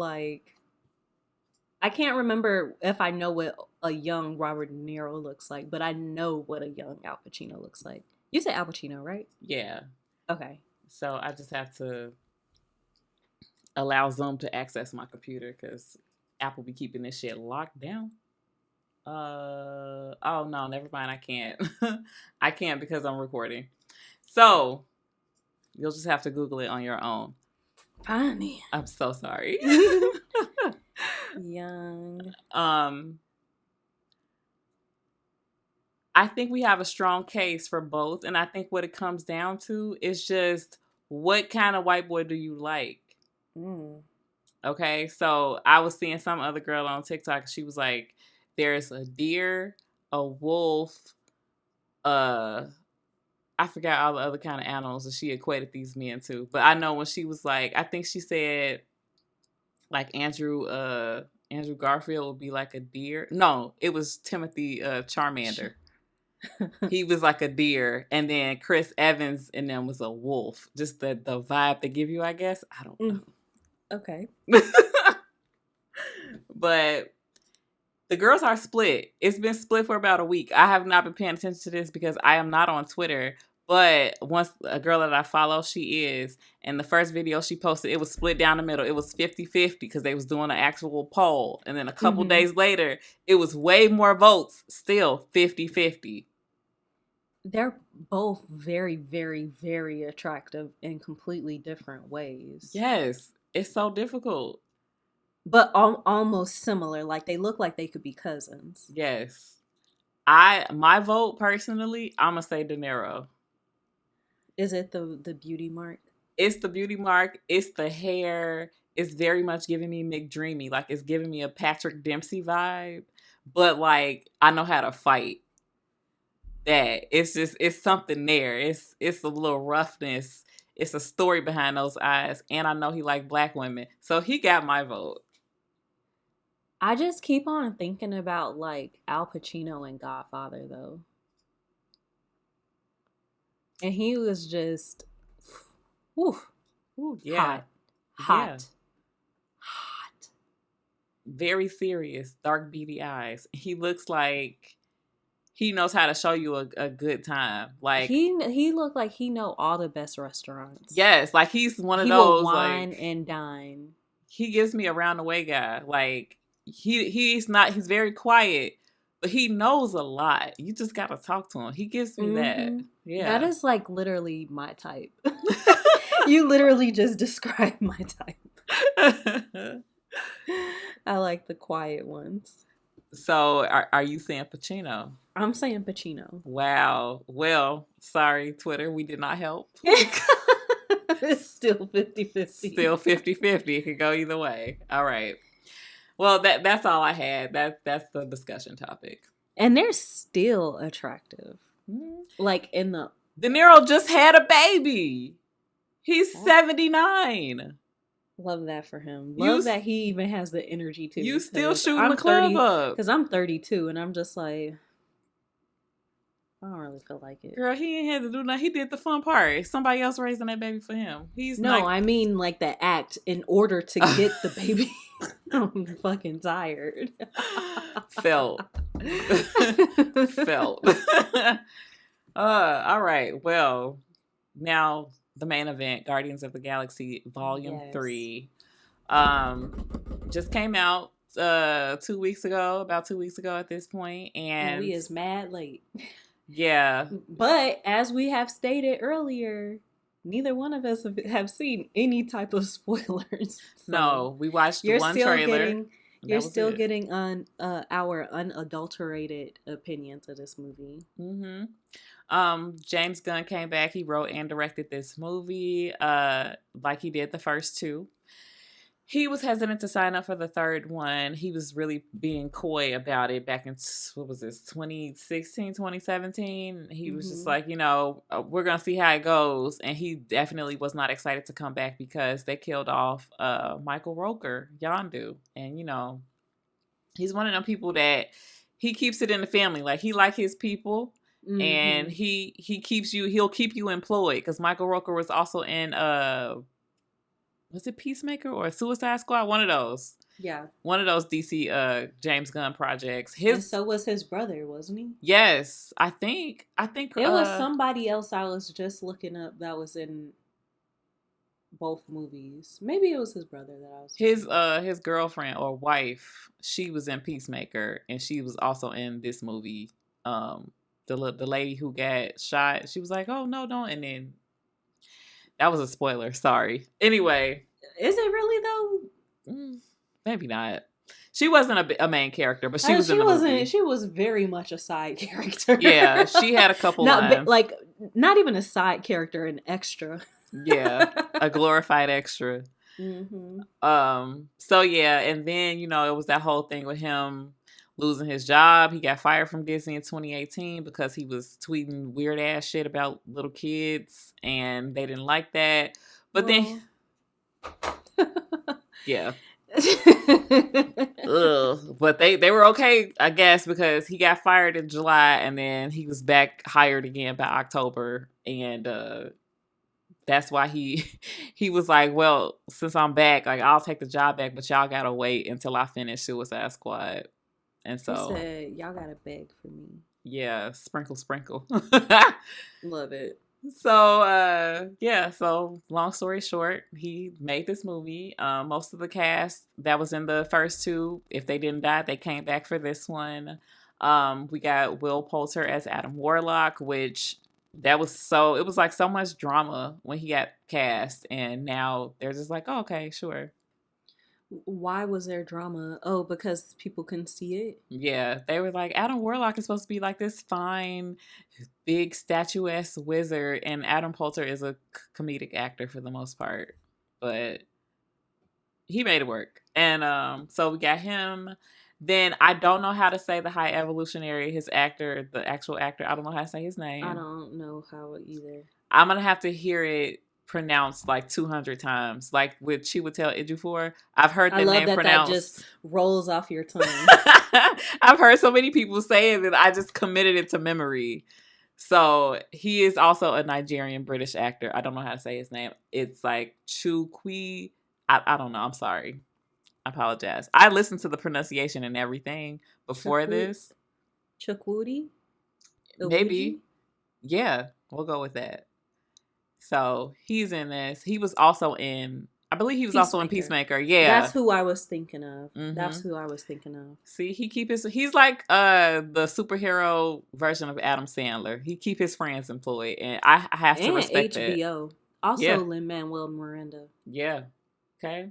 I can't remember if I know what a young Robert De Niro looks like, but I know what a young Al Pacino looks like. You said Al Pacino, right?
Yeah.
Okay.
So I just have to allow Zoom to access my computer because Apple be keeping this shit locked down. Oh no, never mind. I can't. I can't because I'm recording. So you'll just have to Google it on your own.
Fine.
I'm so sorry.
Young.
I think we have a strong case for both, and I think what it comes down to is just what kind of white boy do you like? Okay, so I was seeing some other girl on TikTok. She was like, there's a deer, a wolf, I forgot all the other kind of animals that she equated these men to. But I know when she was like, I think she said like Andrew Garfield would be like a deer. No, it was Timothy Charmander. He was like a deer, and then Chris Evans and them was a wolf. Just the vibe they give you, I guess. I don't know.
Okay.
But the girls are split. It's been split for about a week. I have not been paying attention to this because I am not on Twitter. But once a girl that I follow, she is. And the first video she posted, it was split down the middle. It was 50-50 because they was doing an actual poll. And then a couple days later, it was way more votes. Still 50-50.
They're both very, very, very attractive in completely different ways.
Yes. It's so difficult.
But almost similar. Like, they look like they could be cousins.
Yes. My vote, personally, I'm going to say De Niro.
Is it the beauty mark?
It's the beauty mark. It's the hair. It's very much giving me McDreamy. Like, it's giving me a Patrick Dempsey vibe. But, like, I know how to fight. That. It's something there. It's a little roughness. It's a story behind those eyes. And I know he like Black women. So he got my vote.
I just keep on thinking about, like, Al Pacino and Godfather, though. And he was just,
yeah.
Hot.
Very serious, dark, beady eyes. He looks like he knows how to show you a good time. Like
he looked like he know all the best restaurants.
Yes, like he's one of
he
those
will wine
like,
and dine.
He gives me a round the way guy. Like he's very quiet, but he knows a lot. You just gotta talk to him. He gives me that. Yeah.
That is like literally my type. You literally just described my type. I like the quiet ones.
So are you saying Pacino?
I'm saying Pacino.
Wow. Well, sorry, Twitter. We did not help.
It's still 50-50.
Still 50-50. It could go either way. All right. Well, that's all I had. That's the discussion topic.
And they're still attractive. Like in the...
De Niro just had a baby. He's 79.
Love that for him. Love that he even has the energy to.
You still shooting the club up.
Because I'm 32 and I'm just like, I don't really feel like it.
Girl, he ain't had to do nothing. He did the fun part. Somebody else raising that baby for him.
I mean like the act in order to get the baby. I'm fucking tired.
Felt. All right. Well, now the main event, Guardians of the Galaxy Volume 3. Just came out 2 weeks ago, about 2 weeks ago at this point, and
we is mad late.
Yeah.
But as we have stated earlier, neither one of us have seen any type of spoilers. So
no, we watched one trailer.
You're still getting our unadulterated opinions of this movie.
James Gunn came back. He wrote and directed this movie like he did the first two. He was hesitant to sign up for the third one. He was really being coy about it back in, 2016, 2017. He was just like, we're going to see how it goes. And he definitely was not excited to come back because they killed off Michael Rooker, Yondu. And, he's one of them people that he keeps it in the family. Like, he like his people. And he'll keep you employed. Because Michael Rooker was also in... was it Peacemaker or Suicide Squad? One of those. Yeah. One of those DC James Gunn projects.
And so was his brother, wasn't he?
Yes. I think
it was somebody else I was just looking up that was in both movies. Maybe it was his brother that I was
his girlfriend or wife, she was in Peacemaker and she was also in this movie. The lady who got shot, she was like, "Oh no, don't," and then that was a spoiler. Sorry. Anyway.
Is it really though?
Maybe not. She wasn't a main character, but she was in the movie.
She was very much a side character.
Yeah, she had a couple lines.
Like, not even a side character, an extra.
Yeah, a glorified extra. So yeah, and then, it was that whole thing with him losing his job. He got fired from Disney in 2018 because he was tweeting weird ass shit about little kids and they didn't like that. But then yeah. But they were okay, I guess, because he got fired in July and then he was back hired again by October, and that's why he was like, well, since I'm back, like, I'll take the job back, but y'all gotta wait until I finish Suicide Squad. And so
he said, y'all gotta beg for me.
Yeah, sprinkle.
Love it.
So, so long story short, he made this movie. Most of the cast that was in the first two, if they didn't die, they came back for this one. We got Will Poulter as Adam Warlock, which it was like so much drama when he got cast, and now they're just like, oh, okay, sure.
Why was there drama? Oh, because people couldn't see it?
Yeah, they were like, Adam Warlock is supposed to be like this fine, big, statuesque wizard, and Adam Poulter is a comedic actor for the most part. But he made it work. And so we got him. Then I don't know how to say the High Evolutionary, his actor, the actual actor. I don't know how to say his name.
I don't know how either.
I'm going to have to hear it pronounced like 200 times, like with Chiwetel Ejiofor. I've heard the name pronounced.
That just rolls off your tongue.
I've heard so many people say it that I just committed it to memory. So he is also a Nigerian British actor. I don't know how to say his name. It's like Chukwi. I don't know. I'm sorry. I apologize. I listened to the pronunciation and everything before this.
Chukwudi?
Maybe. Yeah, we'll go with that. So he's in this. He was also in I believe he was also in Peacemaker. Yeah.
That's who I was thinking of.
Mm-hmm.
That's who I was thinking of.
See, he's like the superhero version of Adam Sandler. He keep his friends employed, and I have to respect
HBO.
That.
Also,
yeah.
Lin-Manuel Miranda.
Yeah. Okay.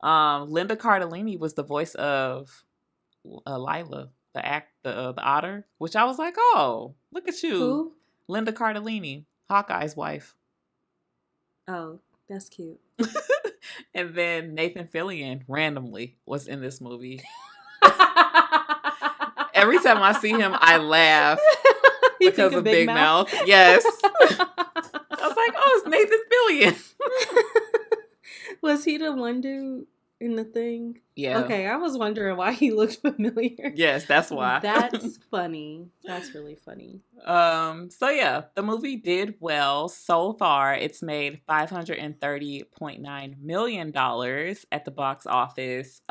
Linda Cardellini was the voice of Lila, the otter, which I was like, oh, look at you.
Who?
Linda Cardellini, Hawkeye's wife.
Oh, that's cute.
And then Nathan Fillion randomly was in this movie. Every time I see him, I laugh because of Big Mouth. Yes. I was like, oh, it's Nathan Fillion.
Was he the one dude in the thing?
Yeah.
Okay, I was wondering why he looked familiar.
Yes, that's why.
That's funny. That's really funny.
So yeah, the movie did well so far. It's made $530.9 million at the box office.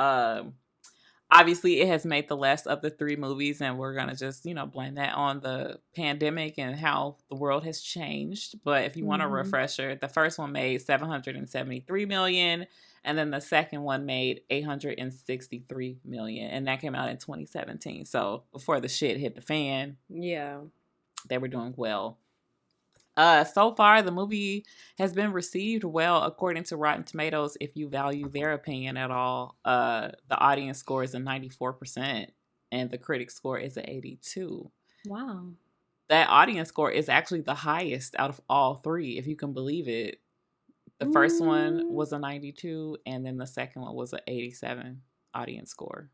Obviously, it has made the less of the three movies, and we're going to just, blame that on the pandemic and how the world has changed. But if you want a refresher, the first one made $773 million, and then the second one made $863 million, and that came out in 2017. So before the shit hit the fan,
yeah,
they were doing well. So far, the movie has been received well according to Rotten Tomatoes. If you value their opinion at all, the audience score is a 94%, and the critic score is a 82.
Wow.
That audience score is actually the highest out of all three, if you can believe it. The first one was a 92, and then the second one was an 87 audience score.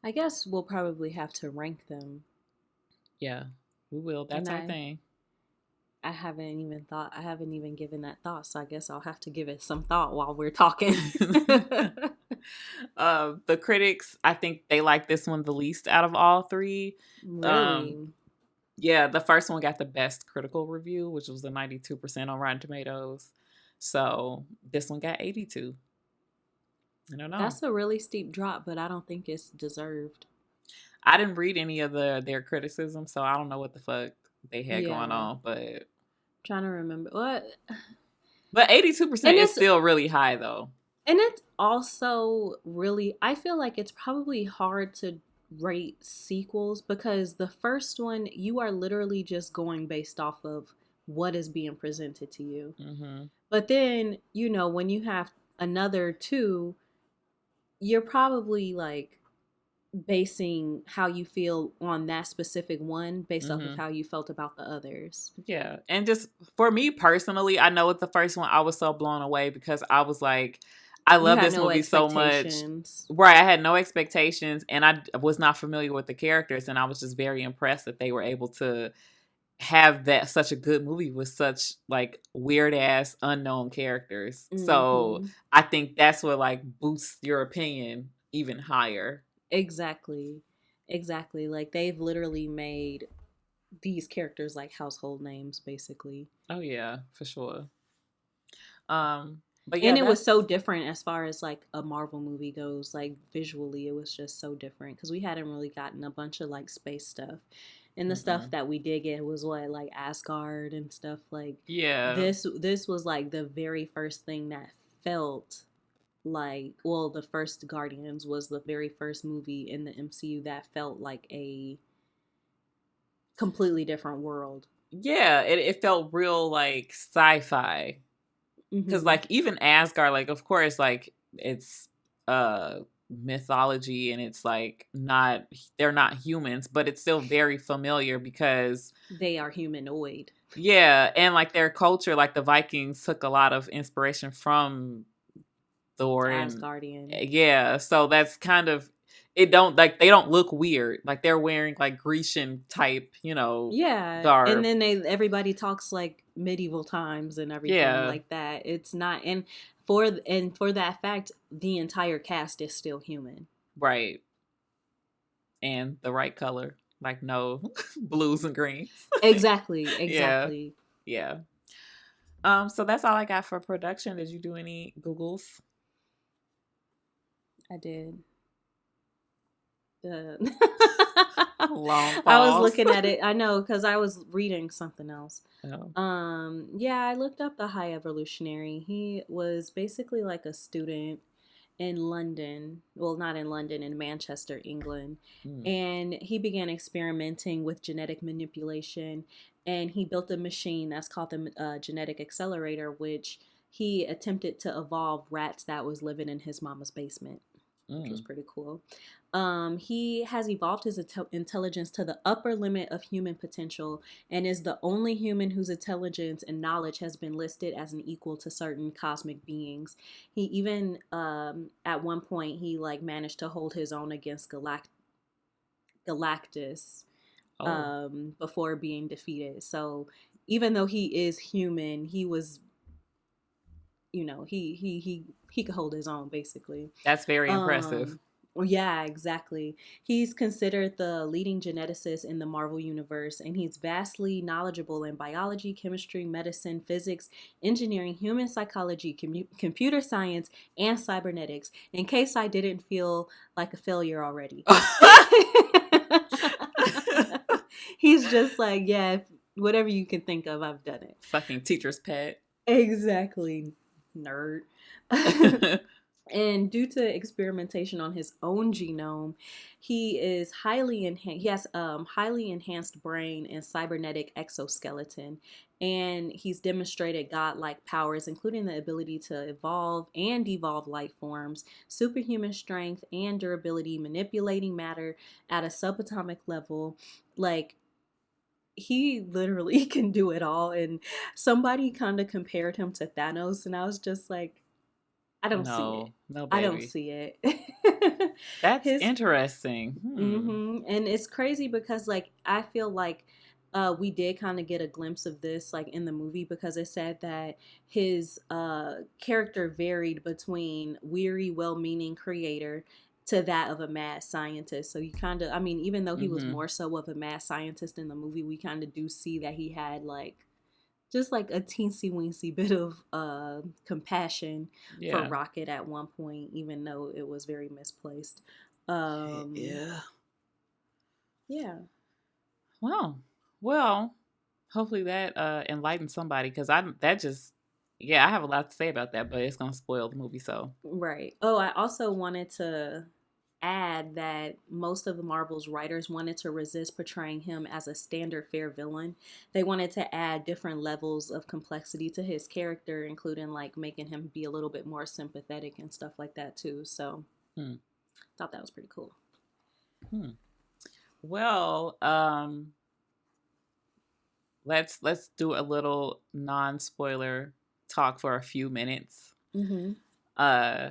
I guess we'll probably have to rank them.
Yeah, we will. That's our thing.
I haven't even given that thought, so I guess I'll have to give it some thought while we're talking.
The critics, I think they like this one the least out of all three.
Really?
Yeah, the first one got the best critical review, which was a 92% on Rotten Tomatoes. So this one got 82. I don't know.
That's a really steep drop, but I don't think it's deserved.
I didn't read any of their criticism, so I don't know what the fuck they had going on, but
trying to remember what.
But 82% is still really high, though.
And it's also really, I feel like it's probably hard to rate sequels because the first one, you are literally just going based off of what is being presented to you. Mm-hmm. But then, when you have another two, you're probably like basing how you feel on that specific one based off of how you felt about the others.
Yeah. And just for me personally, I know with the first one, I was so blown away because I was like, I love this movie so much. Right. I had no expectations and I was not familiar with the characters. And I was just very impressed that they were able to have that such a good movie with such like weird ass unknown characters. Mm-hmm. So I think that's what like boosts your opinion even higher.
Exactly. Like they've literally made these characters like household names basically.
Oh yeah, for sure. But yeah,
and it was so different as far as like a Marvel movie goes. Like visually, it was just so different because we hadn't really gotten a bunch of like space stuff, and the stuff that we did get was like Asgard and stuff. Like this was like the very first thing that felt like, well, the first Guardians was the very first movie in the MCU that felt like a completely different world.
Yeah, it felt real like sci-fi. Because like even Asgard, like of course like it's mythology and it's like they're not humans, but it's still very familiar because
they are humanoid.
Yeah, and like their culture, like the Vikings took a lot of inspiration from Thor and
Asgardian.
Yeah, so that's kind of they don't look weird. Like they're wearing like Grecian type, garb.
And then everybody talks like medieval times and everything like that. It's not, and for that fact, the entire cast is still human.
Right. And the right color, like no blues and greens.
Exactly.
Yeah. So that's all I got for production. Did you do any Googles?
I did.
Long
I was
pause.
looking at it. I know because I was reading something else.
Oh.
Yeah, I looked up the High Evolutionary. He was basically like a student in London. Well, not in London, in Manchester, England.
Mm.
And he began experimenting with genetic manipulation. And he built a machine that's called the genetic accelerator, which he attempted to evolve rats that was living in his mama's basement, which was
Mm.
pretty cool. He has evolved his intelligence to the upper limit of human potential and is the only human whose intelligence and knowledge has been listed as an equal to certain cosmic beings. He even, at one point, he like managed to hold his own against Galactus
Oh,
before being defeated. So even though he is human, he was, he could hold his own basically.
that's very impressive.
Um, well, yeah, exactly. He's considered the leading geneticist in the Marvel Universe, and he's vastly knowledgeable in biology, chemistry, medicine, physics, engineering, human psychology, computer science, and cybernetics. In case I didn't feel like a failure already. He's just like, yeah, whatever you can think of, I've done it.
Fucking teacher's pet.
Exactly, nerd. And due to experimentation on his own genome, he is highly enhanced. He has highly enhanced brain and cybernetic exoskeleton, and he's demonstrated godlike powers, including the ability to evolve and devolve life forms, superhuman strength and durability, manipulating matter at a subatomic level. Like, he literally can do it all. And somebody kind of compared him to Thanos, and I was just like, I don't see it.
No, no,
I don't
baby.
see it.
That's
His
interesting.
and it's crazy because like I feel like we did kind of get a glimpse of this like in the movie because it said that his character varied between weary, well-meaning creator to that of a mad scientist. So you kind of, I mean, even though he was
Mm-hmm.
more so of a mad scientist in the movie, we kind of do see that he had like just like a teensy weensy bit of compassion for
Yeah.
Rocket at one point, even though it was very misplaced.
Yeah.
Yeah.
Well, well, hopefully that enlightens somebody because I that just yeah, I have a lot to say about that, but it's gonna spoil the movie. So
Right. Oh, I also wanted to add that most of the Marvel's writers wanted to resist portraying him as a standard fare villain. They wanted to add different levels of complexity to his character, including like making him be a little bit more sympathetic and stuff like that too. So,
hmm.
thought that was pretty cool.
Hmm. Well, let's do a little non spoiler talk for a few minutes.
Mm-hmm.
Uh,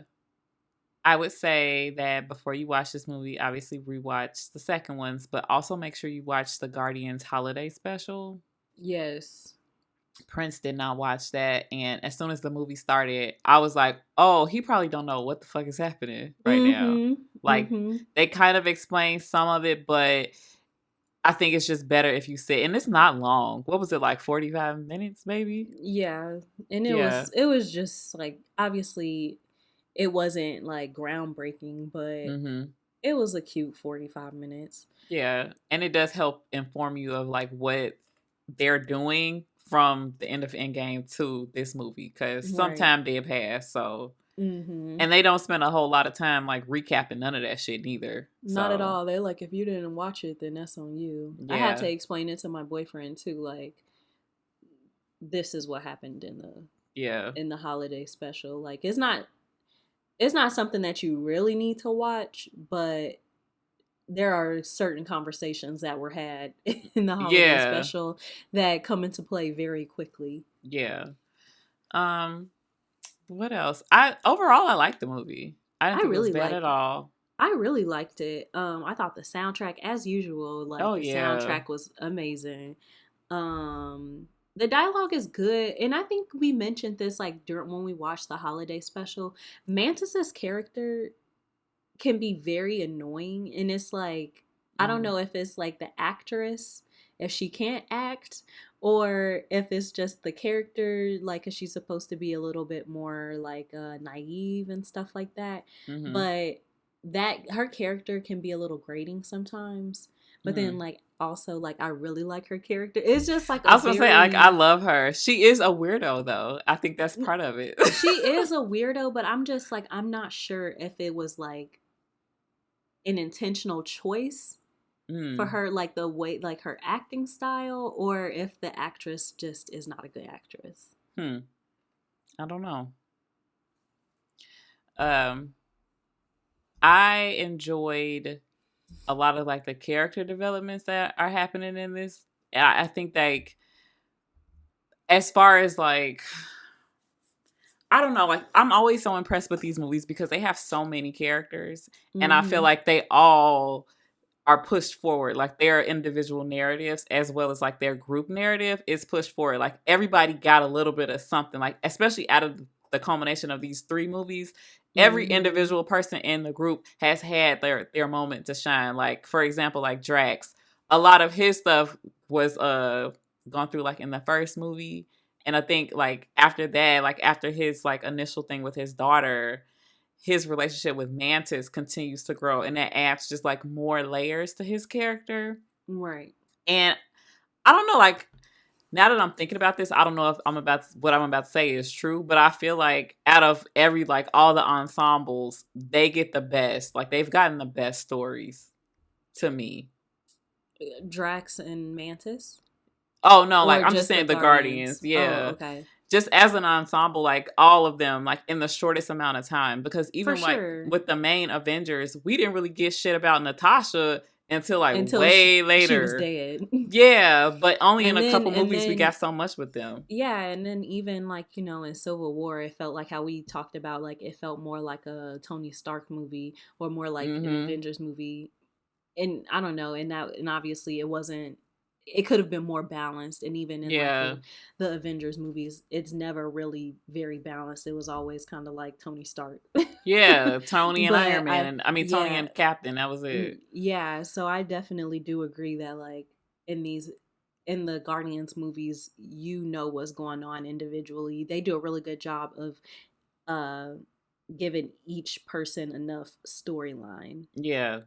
I would say that before you watch this movie, obviously rewatch the second ones, but also make sure you watch the Guardians holiday special.
Yes.
Prince did not watch that, and as soon as the movie started, I was like, "Oh, he probably don't know what the fuck is happening right now."
Mm-hmm.
Like
Mm-hmm.
they kind of explain some of it, but I think it's just better if you sit. And it's not long. What was it like 45 minutes maybe?
Yeah. And it
Yeah.
was it was just like obviously it wasn't like groundbreaking, but
Mhm.
it was a cute 45 minutes.
Yeah, and it does help inform you of like what they're doing from the end of Endgame to this movie cuz
Right.
sometime did pass, so
Mm-hmm.
and they don't spend a whole lot of time like recapping none of that shit neither.
Not at
So,
all. They're like, if you didn't watch it, then that's on you. I had to
yeah.
explain it to my boyfriend too. Like, this is what happened
Yeah.
in the holiday special. Like, it's not something that you really need to watch, but there are certain conversations that were had in the holiday
Yeah.
special that come into play very quickly.
Yeah. Um what else? I liked the movie. I didn't
I
think it was
really
bad
like
at all.
I really liked it. I thought the soundtrack, as usual, like
Oh
the
yeah.
soundtrack was amazing. The dialogue is good, and I think we mentioned this like during when we watched the holiday special. Mantis's character can be very annoying, and it's like I don't
Mm.
know if it's like the actress if she can't act or if it's just the character like cause she's supposed to be a little bit more like naive and stuff like that,
Mhm.
but that her character can be a little grating sometimes. but then like also like I really like her character. It's just like
I was gonna say, like, I love her. She is a weirdo though. I think that's part of it.
She is a weirdo, but I'm just like, I'm not sure if it was like an intentional choice for her, like the way, like her acting style, or if the actress just is not a good actress.
I don't know. I enjoyed a lot of like the character developments that are happening in this. I think like as far as like, I don't know, like I'm always so impressed with these movies because they have so many characters, and I feel like they all are pushed forward. Like their individual narratives as well as like their group narrative is pushed forward. Like everybody got a little bit of something, like especially out of the culmination of these 3 movies, every individual person in the group has had their moment to shine. Like for example, like Drax, a lot of his stuff was gone through like in the first movie, and I think like after that, like after his like initial thing with his daughter, his relationship with Mantis continues to grow, and that adds just like more layers to his character.
Right.
And I don't know, like now that I'm thinking about this, I don't know if what I'm about to say is true, but I feel like out of every like all the ensembles, they get the best. Like they've gotten the best stories to me.
Drax and Mantis?
Oh no,
Or
like I'm just
just
saying
the
the Guardians. Yeah.
Oh, okay.
Just as an ensemble, like all of them, like in the shortest amount of time. Because even like with the main Avengers, we didn't really get shit about Natasha until way later.
She was dead.
Yeah, but only in a couple movies we got so much with them.
Yeah, and then even like, you know, in Civil War, it felt like how we talked about, like it felt more like a Tony Stark movie or more like an Avengers movie. And I don't know, and obviously it wasn't, it could have been more balanced, and even in like the Avengers movies, it's never really very balanced. It was always kind of like Tony Stark.
Yeah, Tony and Iron Man, and Tony and Captain, that was it.
Yeah, so I definitely do agree that like in the Guardians movies, you know what's going on individually. They do a really good job of giving each person enough storyline.
Yeah.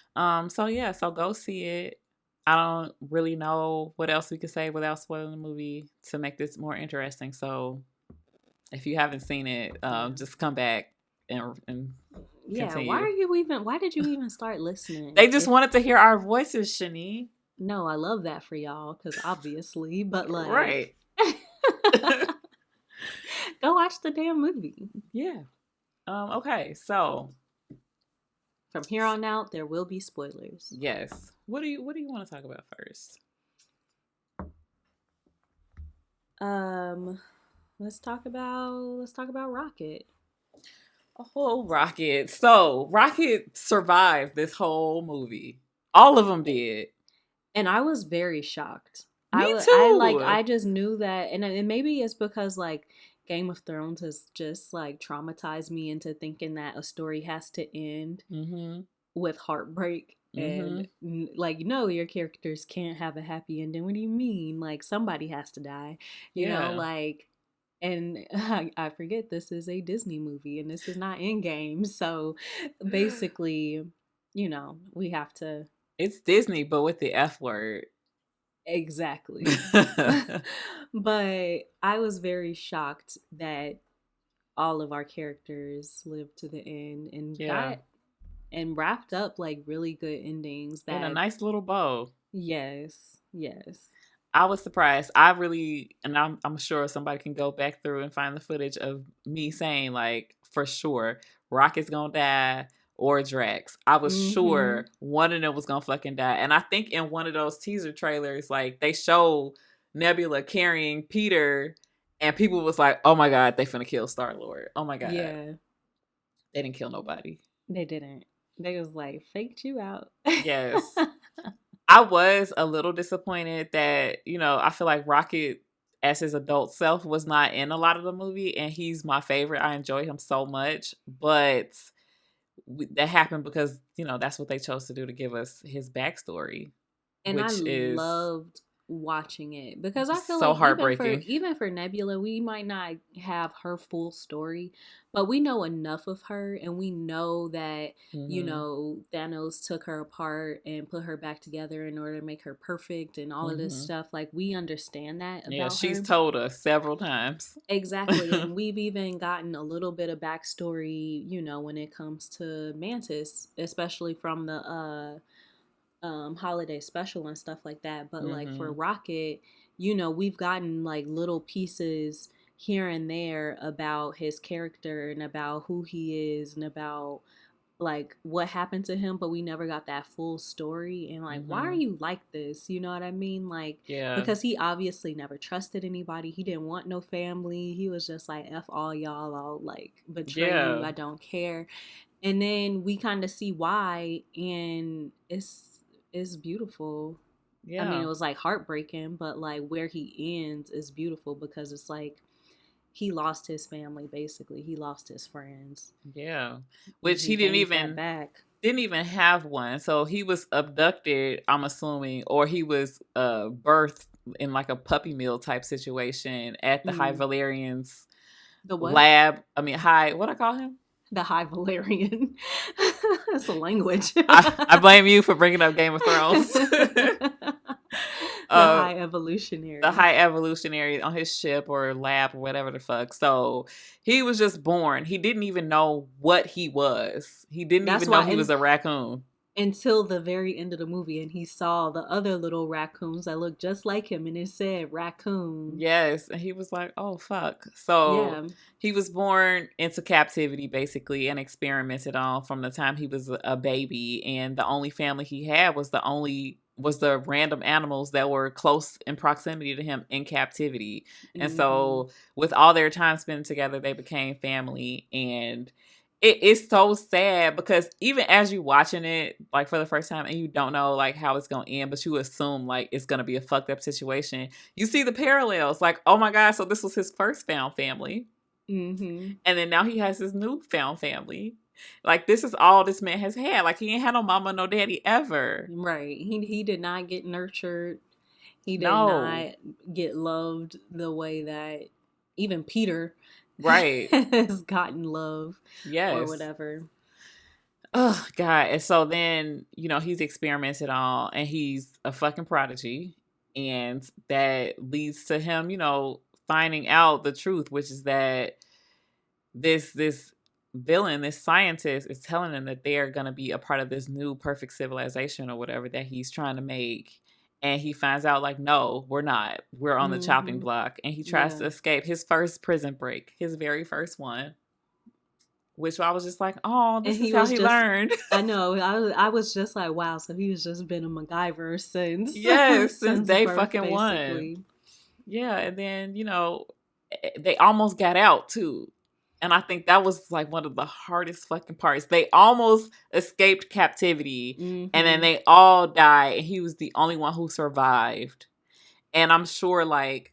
So go see it. I don't really know what else we could say without spoiling the movie to make this more interesting. So if you haven't seen it, just come back and continue.
Why did you even start listening?
They just wanted to hear our voices, Shani.
No, I love that for y'all, because obviously, but like,
right.
Go watch the damn movie.
Yeah. Okay, so
from here on out, there will be spoilers.
Yes. What do you want to talk about first?
Let's talk about Rocket.
Oh, Rocket. So, Rocket survived this whole movie. All of them did.
And I was very shocked.
Me too.
I just knew that, and maybe it's because like Game of Thrones has just like traumatized me into thinking that a story has to end with heartbreak. And like, no, your characters can't have a happy ending. What do you mean? Like somebody has to die, you know, like, and I forget this is a Disney movie and this is not Endgame. So basically, you know, we have to.
It's Disney, but with the F word.
Exactly. But I was very shocked that all of our characters lived to the end and got and wrapped up like really good endings.
That in a nice little bow.
Yes.
I was surprised. I really, and I'm sure somebody can go back through and find the footage of me saying like, for sure, Rocket's gonna die or Drax. I was sure one of them was gonna fucking die. And I think in one of those teaser trailers, like they show Nebula carrying Peter, and people was like, oh my God, they finna kill Star-Lord. Oh my God.
Yeah.
They didn't kill nobody.
They didn't. They was like, faked you out.
Yes. I was a little disappointed that, you know, I feel like Rocket as his adult self was not in a lot of the movie, and he's my favorite. I enjoy him so much, but that happened because, you know, that's what they chose to do to give us his backstory.
And I loved watching it, because I feel
So
like
heartbreaking.
even for Nebula, we might not have her full story, but we know enough of her, and we know that
Mm-hmm.
Thanos took her apart and put her back together in order to make her perfect and all of this
Mm-hmm.
stuff. Like, we understand that
Yeah,
about
she's
her.
told us several times.
Exactly. And we've even gotten a little bit of backstory, when it comes to Mantis, especially from the holiday special and stuff like that. But like for
Mm-hmm.
Rocket, we've gotten like little pieces here and there about his character and about who he is and about like what happened to him, but we never got that full story. And like, why are
Mm-hmm.
you like this? You know what I mean? Like,
Yeah.
because he obviously never trusted anybody. He didn't want no family. He was just like, F all y'all, I'll like betray you.
Yeah.
I don't care. And then we kind of see why, and it's beautiful. I mean,
Yeah.
it was like heartbreaking, but like where he ends is beautiful, because it's like he lost his family basically. He lost his friends,
Yeah.
and
Which
he
he didn't
gains that
even
back.
didn't even have one. So he was abducted, I'm assuming, or he was birthed in like a puppy mill type situation at the High
Mm.
Valerian's
The what?
lab. I mean, High, what I call him?
The High Valerian. That's a language.
I blame you for bringing up Game of Thrones.
The
uh,
High
the
Evolutionary.
High Evolutionary on his ship or lab or whatever the fuck. So he was just born. He didn't even know what he was. He didn't
That's
even know
why,
he was a raccoon.
until the very end of the movie, and he saw the other little raccoons that looked just like him, and it said raccoon.
Yes, and he was like, "Oh fuck!" So
Yeah.
he was born into captivity, basically, and experimented on from the time he was a baby. And the only family he had was the random animals that were close in proximity to him in captivity. And
Hmm.
so, with all their time spent together, they became family. And it's so sad because even as you watching it like for the first time and you don't know like how it's gonna end, but you assume like it's gonna be a fucked up situation, you see the parallels. Like, oh my god, so this was his first found family,
Hmm.
and then now he has his new found family. Like, this is all this man has had. Like, he ain't had no mama, no daddy ever.
Right. He did not get nurtured. He did
No,
not get loved the way that even Peter
right?
has gotten love or
Yes.
whatever.
Oh god. And so then he's experimented on, and he's a fucking prodigy, and that leads to him finding out the truth, which is that this villain, this scientist, is telling him that they are going to be a part of this new perfect civilization or whatever that he's trying to make. And he finds out like, no, we're not. We're on the chopping
Hmm.
block. And he tries
Yeah.
to escape his first prison break, his very first one, which I was just like, oh,
And
this is
he
how
was
he
just,
learned.
I know, I was just like, wow, so he was just been a MacGyver since
Yes, since
since
day
birth,
fucking one.
basically.
Yeah, and then they almost got out too. And I think that was like one of the hardest fucking parts. They almost escaped captivity, and then
Hmm.
they all died, and he was the only one who survived. And I'm sure like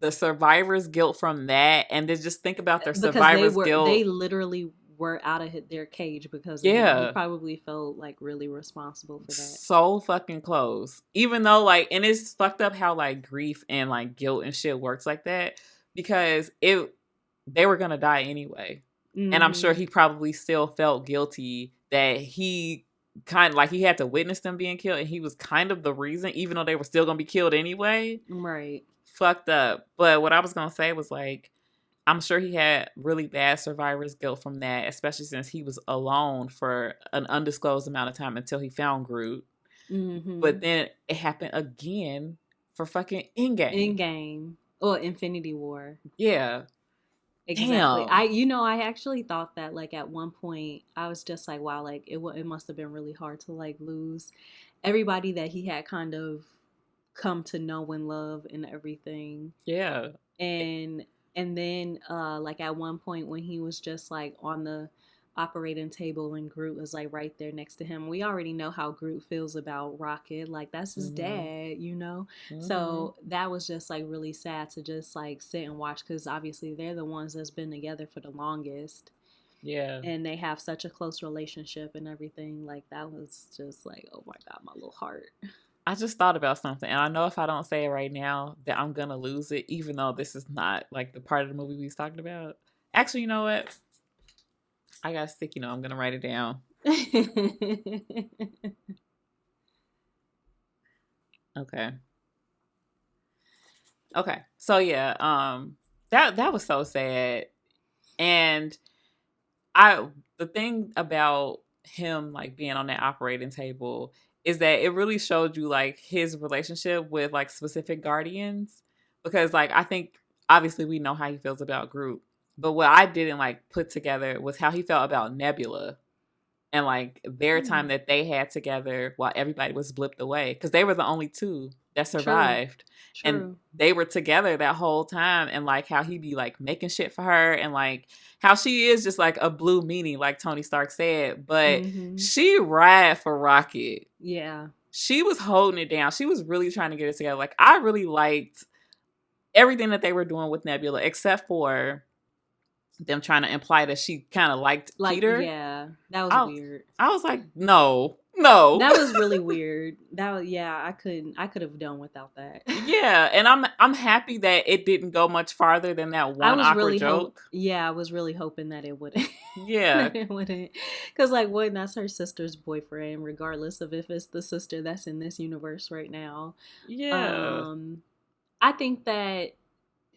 the survivor's guilt from that, and then just think about their
Because
survivor's
they
guilt.
literally were out of their cage because of him. He
Yeah,
probably felt like really responsible for that.
so fucking close. Even though like, and it's fucked up how like grief and like guilt and shit works like that, because they were gonna die anyway. And I'm sure
Hmm.
he probably still felt guilty that he kind of like he had to witness them being killed, and he was kind of the reason, even though they were still gonna be killed anyway.
Right.
Fucked up. But what I was gonna say was like, I'm sure he had really bad survivor's guilt from that, especially since he was alone for an undisclosed amount of time until he found Groot. But
Hmm.
then it happened again for fucking
In
Endgame.
game or Infinity War.
Yeah.
Exactly.
Damn.
I actually thought that like at one point I was just like, wow, like it must have been really hard to like lose everybody that he had kind of come to know and love and everything.
Yeah.
And then like at one point when he was just like on the operating table and Groot was like right there next to him. We already know how Groot feels about Rocket. Like that's his
Mm-hmm.
dad.
Mm-hmm.
So that was just like really sad to just like sit and watch, because obviously they're the ones that's been together for the longest
Yeah.
and they have such a close relationship and everything. Like that was just like, oh my god, my little heart.
I just thought about something, and I know if I don't say it right now that I'm gonna lose it, even though this is not like the part of the movie we was talking about. Actually, you know what? I got a sticky note. I'm gonna write it down. Okay. Okay. So yeah, that was so sad. And I the thing about him like being on that operating table is that it really showed you like his relationship with like specific guardians, because like I think obviously we know how he feels about Groot, but what I didn't like put together was how he felt about Nebula and like their time that they had together while everybody was blipped away, because they were the only two that
True.
survived, and
True.
they were together that whole time, and like how he be like making shit for her, and like how she is just like a blue meanie like Tony Stark said, but
Mm-hmm.
she ride for Rocket.
Yeah.
She was holding it down. She was really trying to get it together. Like I really liked everything that they were doing with Nebula, except for them trying to imply that she kind of liked
Like,
Peter.
yeah, that was
I
weird.
I was like, no, no.
That was really weird. Yeah, I could have done without that.
Yeah, and I'm happy that it didn't go much farther than that
I
one
was
awkward
really
joke.
yeah, I was really hoping that it wouldn't.
Yeah,
That it wouldn't. Cuz like what, that's her sister's boyfriend regardless of if it's the sister that's in this universe right now.
yeah.
Um I think that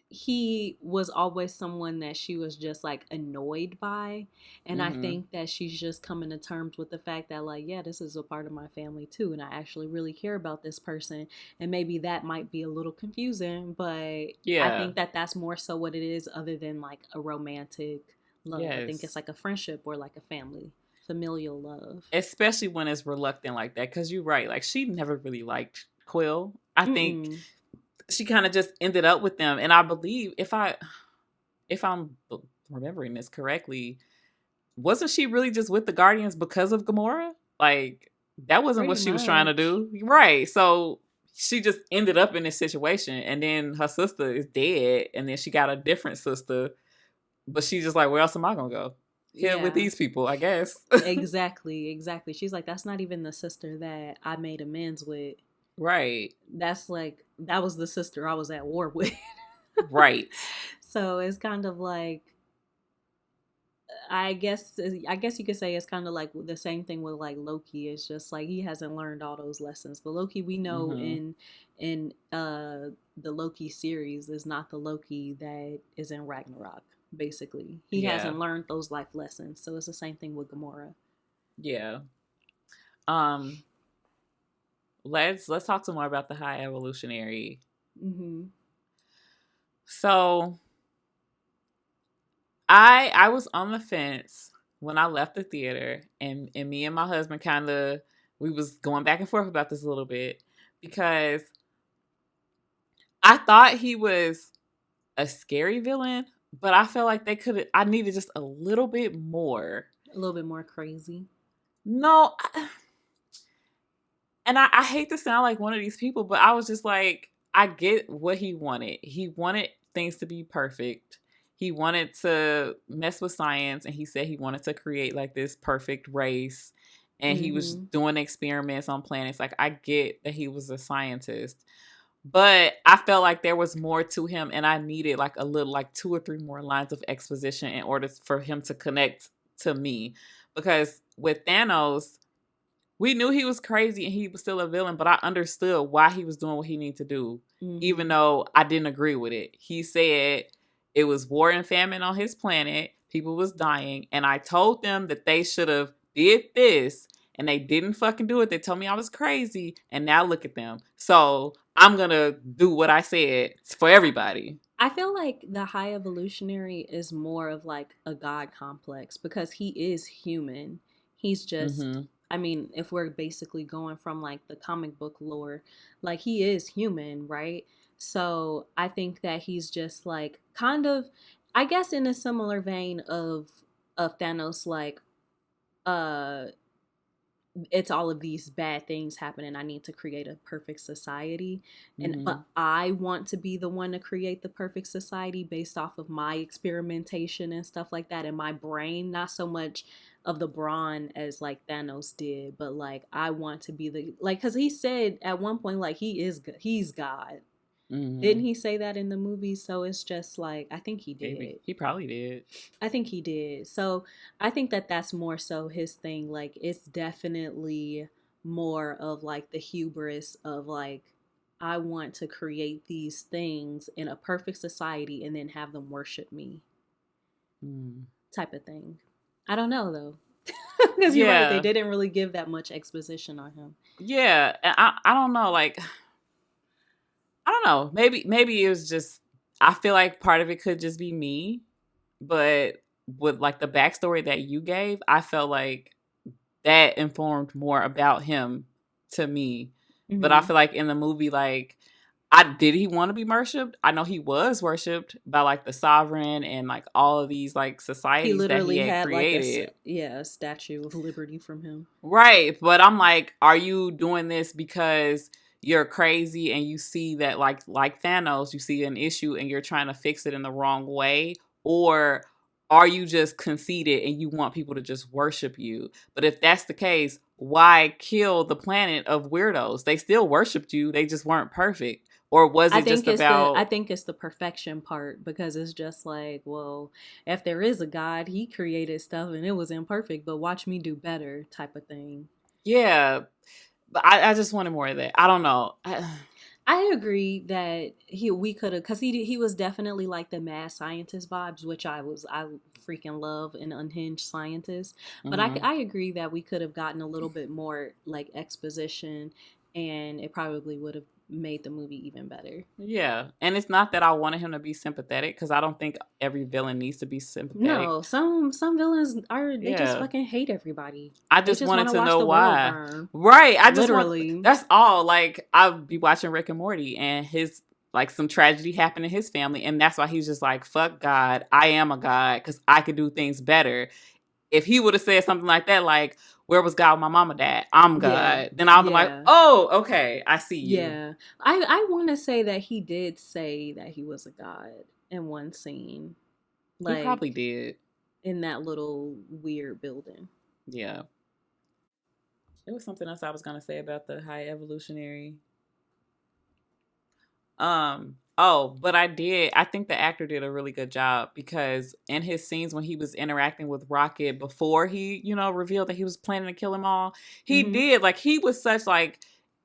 he was always someone that she was just like annoyed by, and I
Mhm.
think that she's just coming to terms with the fact that like, yeah, this is a part of my family too, and I actually really care about this person, and maybe that might be a little confusing, but I
Yeah.
think that that's more so what it is, other than like a romantic love. I think it's
Yes.
like a friendship or like a family familial love.
Especially when it's reluctant like that, cuz you're right. Like she never really liked Quill. I think
Mm-mm.
she kind of just ended up with them, and I believe if I'm remembering this correctly, wasn't she really just with the Guardians because of Gamora? Like that wasn't what
Pretty
she was trying to
much.
do, right? So she just ended up in this situation, and then her sister is dead, and then she got a different sister, but she's just like, where else am I gonna go? Here with
Yeah.
these people, I guess.
Exactly, exactly. She's like, that's not even the sister that I made amends with.
Right,
That's like, that was the sister I was at war with.
right.
So it's kind of like, I guess you could say it's kind of like the same thing with like Loki. It's just like he hasn't learned all those lessons. The Loki we know
Hmm.
in the Loki series is not the Loki that is in Ragnarok. Basically, he
Yeah,
hasn't learned those life lessons. So it's the same thing with Gamora.
yeah. Um, let's talk some more about the High Evolutionary.
Mm-hmm.
So I was on the fence when I left the theater, and me and my husband kind of we was going back and forth about this a little bit, because I thought he was a scary villain, but I felt like I needed just a little bit more.
A little bit more crazy.
No, and I hate to sound like one of these people, but I was just like, I get what he wanted. He wanted things to be perfect. He wanted to mess with science, and he said he wanted to create like this perfect race. And he was
Mm-hmm.
doing experiments on planets. Like, I get that he was a scientist, but I felt like there was more to him, and I needed like a little, like 2 or 3 more lines of exposition in order for him to connect to me. Because with Thanos, we knew he was crazy and he was still a villain, but I understood why he was doing what he needed to do, even
Mm-hmm.
though I didn't agree with it. He said it was war and famine on his planet, people was dying, and I told them that they should have did this, and they didn't fucking do it. They told me I was crazy, and now look at them. So I'm gonna do what I said for everybody.
I feel like the High Evolutionary is more of like a god complex because he is human. He's just,
Mm-hmm.
I mean, if we're basically going from like the comic book lore, like he is human, right? So I think that he's just like kind of, I guess, in a similar vein of Thanos, like uh it's all of these bad things happen and I need to create a perfect society.
Mm-hmm.
But I want to be the one to create the perfect society based off of my experimentation and stuff like that in my brain, not so much of the brawn as like Thanos did, but like I want to be the like cuz he said at one point like he's God. Didn't
Mm-hmm.
he say that in the movie? So it's just like I think he
Maybe
did.
he probably did.
I think he did. So I think that that's more so his thing. Like it's definitely more of like the hubris of like I want to create these things in a perfect society and then have them worship me
Mm.
type of thing. I don't know though. Because you're right, they
Yeah,
didn't really give that much exposition on him.
yeah. I don't know. Like I don't know. Maybe it was just. I feel like part of it could just be me, but with like the backstory that you gave, I felt like that informed more about him to me. But I
Hmm.
feel like in the movie, like, I did he want to be worshipped? I know he was worshipped by like the sovereign and like all of these like
He
societies that he
literally
had
had like
created.
a statue of liberty from him.
Right. But I'm like, are you doing this because you're crazy and you see that like Thanos, you see an issue and you're trying to fix it in the wrong way? Or are you just conceited and you want people to just worship you? But if that's the case, why kill the planet of weirdos? They still worshiped you, they just weren't perfect. Or was it just
I
about
think it's the perfection part because it's just like, well, if there is a God, he created stuff and it was imperfect, but watch me do better type of thing.
yeah, but I just wanted more of that. I don't know.
I agree that we could have because he was definitely like the mad scientist vibes, which I freaking love an unhinged scientist. But
Mhm.
I agree that we could have gotten a little bit more like exposition, and it probably would have made the movie even better.
Yeah, and it's not that I wanted him to be sympathetic because I don't think every villain needs to be sympathetic.
No, some villains are they just
Yeah,
fucking hate everybody.
I
They
just
just want
wanted
to
to
watch
know
the world
why.
burn.
Right, I just want.
Literally.
That's all. Like I'll be watching Rick and Morty, and his like some tragedy happened in his family, and that's why he's just like, "Fuck God, I am a god because I could do things better." If he would have said something like that, like, "Where was God when my mama died? I'm
Yeah.
God," then I'll be like,
Yeah.
"Oh, okay, I see you."
Yeah. I want to say that he did say that he was a god in one scene.
He probably
Like
did.
in that little weird building.
Yeah. There was something else I was gonna say about the high evolutionary. But I think the actor did a really good job because in his scenes when he was interacting with Rocket before he, revealed that he was planning to kill them all, he
Mhm.
did like he was such like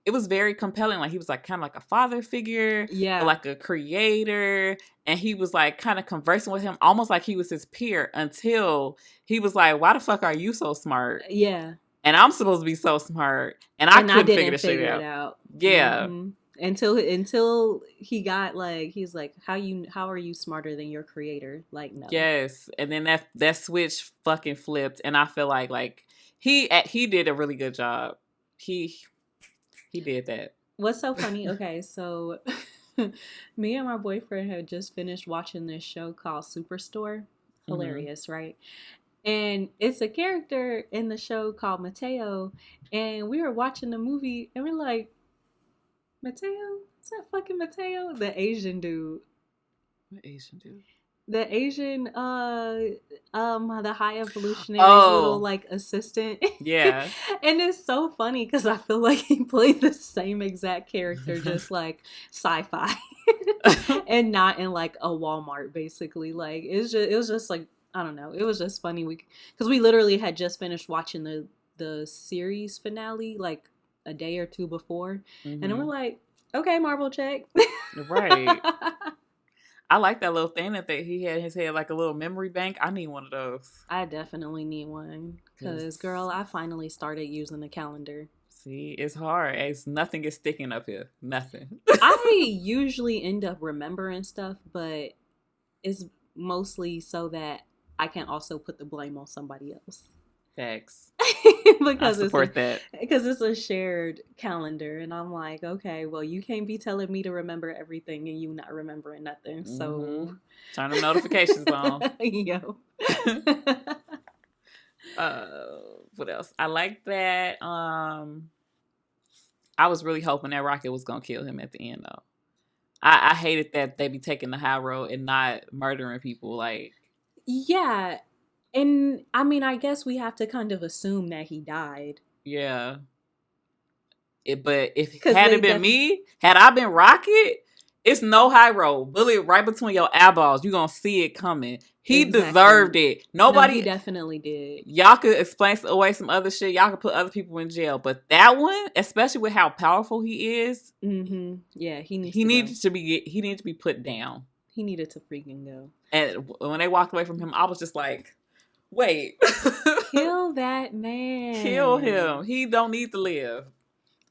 it was very compelling. Like he was like kind of like a father figure, but
Yeah.
like a creator, and he was like kind of conversing with him almost like he was his peer until he was like, "Why the fuck are you so smart?"
Yeah.
And I'm supposed to be so smart, and I
And I
couldn't figure
didn't
this shit
figure it
out.
out.
Yeah.
Until he got like he's like how are you smarter than your creator? Like no.
Yes, and then that switch fucking flipped, and I feel like he did a really good job. He he did that.
What's so funny? Okay, so me and my boyfriend had just finished watching this show called Superstore.
Hmm.
Hilarious, right? And it's a character in the show called Mateo. And we were watching the movie and we're like, Mateo? Is that fucking Mateo? The Asian dude.
What Asian dude?
The Asian the high evolutionary's little
Oh
like assistant.
yeah.
And it's so funny because I feel like he played the same exact character, just like sci-fi. And not in like a Walmart basically. Like it was just like I don't know. It was just funny because we literally had just finished watching the series finale like a day or two before. And then we're
Hmm.
like, okay, Marvel check.
Right. I like that little thing that he had in his head, like a little memory bank. I need one of those.
I definitely need one because,
Cause
girl, I finally started using a calendar.
see, it's hard. It's nothing is sticking up here. Nothing.
I usually end up remembering stuff, but it's mostly so that I can also put the blame on somebody else.
Facts. I
because it's a
support that.
because it's a shared calendar and I'm like, okay, well, you can't be telling me to remember everything and you not remembering nothing. So
Hmm. Turn the notifications on.
yo.
What else? I like that. I was really hoping that Rocket was gonna kill him at the end though. I hated that they be taking the high road and not murdering people. Like,
Yeah. And I mean, I guess we have to kind of assume that he died.
yeah. But if
Because
had
they
it been
definitely.
me, had I been Rocket, it's no high road. Bullet right between your eyeballs. You gonna see it coming. He deserved
Exactly.
it.
No, he
Nobody.
definitely did.
Y'all could explain away some other shit. Y'all could put other people in jail, but that one, especially with how powerful he is,
Mm-hmm. Yeah, he needs
he
to go.
needed to be. He needed to be put down.
He needed to freaking go.
And when they walked away from him, I was just like, wait,
Kill that
kill him.
man.
He don't need to live.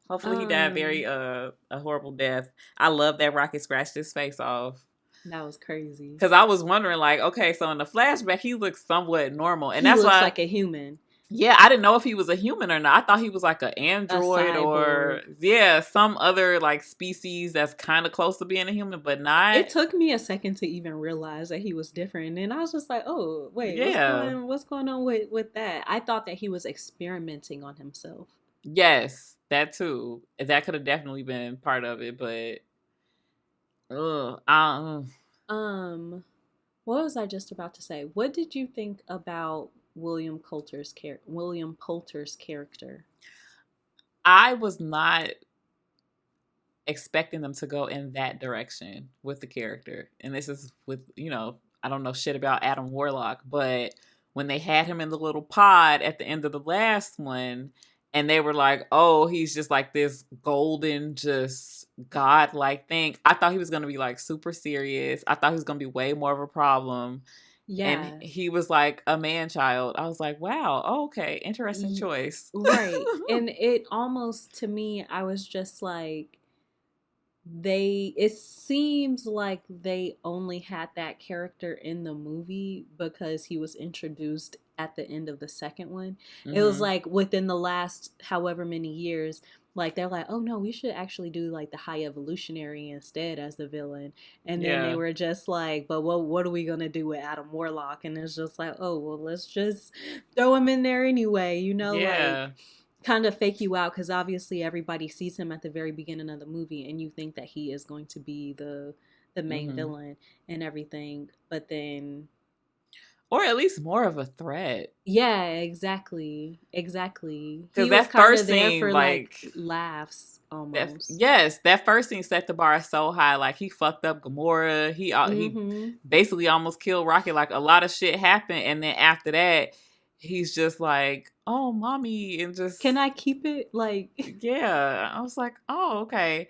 Hopefully he died very
Um,
a horrible death. I love that Rocket scratched his face off.
that was crazy.
Cause I was wondering, like, okay, so in the flashback he looks somewhat normal. And
He
that's
looks
why
like a human.
yeah, I didn't know if he was a human or not. I thought he was like an
A
android or
cyborg.
yeah, some other like species that's kind of close to being a human, but not.
It took me a second to even realize that he was different, and I was just like, "Oh, wait,
Yeah.
what's going on with that?" I thought that he was experimenting on himself.
Yes, that too. That could have definitely been part of it, but
Um, what was I just about to say? What did you think about William Poulter's character?
I was not expecting them to go in that direction with the character. And this is with, I don't know shit about Adam Warlock, but when they had him in the little pod at the end of the last one, and they were like, oh, he's just like this golden, just godlike thing. I thought he was going to be like super serious. I thought he was going to be way more of a problem. And
Yeah,
he was like a man child. I was like, wow, okay, interesting choice.
right. And it almost to me, I was just like, it seems like they only had that character in the movie because he was introduced at the end of the second one. It was
hmm
like within the last however many years, like they're like, oh no, we should actually do like the high evolutionary instead as the villain. And then they
Yeah.
were just like, but what are we gonna do with Adam Warlock? And it's just like, oh well, let's just throw him in there anyway, like
Yeah.
kind of fake you out because obviously everybody sees him at the very beginning of the movie and you think that he is going to be the main
hmm
villain and everything, but then
Or at least more of a threat.
yeah, exactly,
Because
he was
that
kind
first
of there
scene,
for like
like
laughs
that,
almost.
yes, that first scene set the bar so high. Like he fucked up Gamora. He
Mm-hmm.
basically almost killed Rocket. Like a lot of shit happened, and then after that, he's just like, "Oh, mommy," and
Can
just
I keep it like
yeah. I was like, "Oh, okay."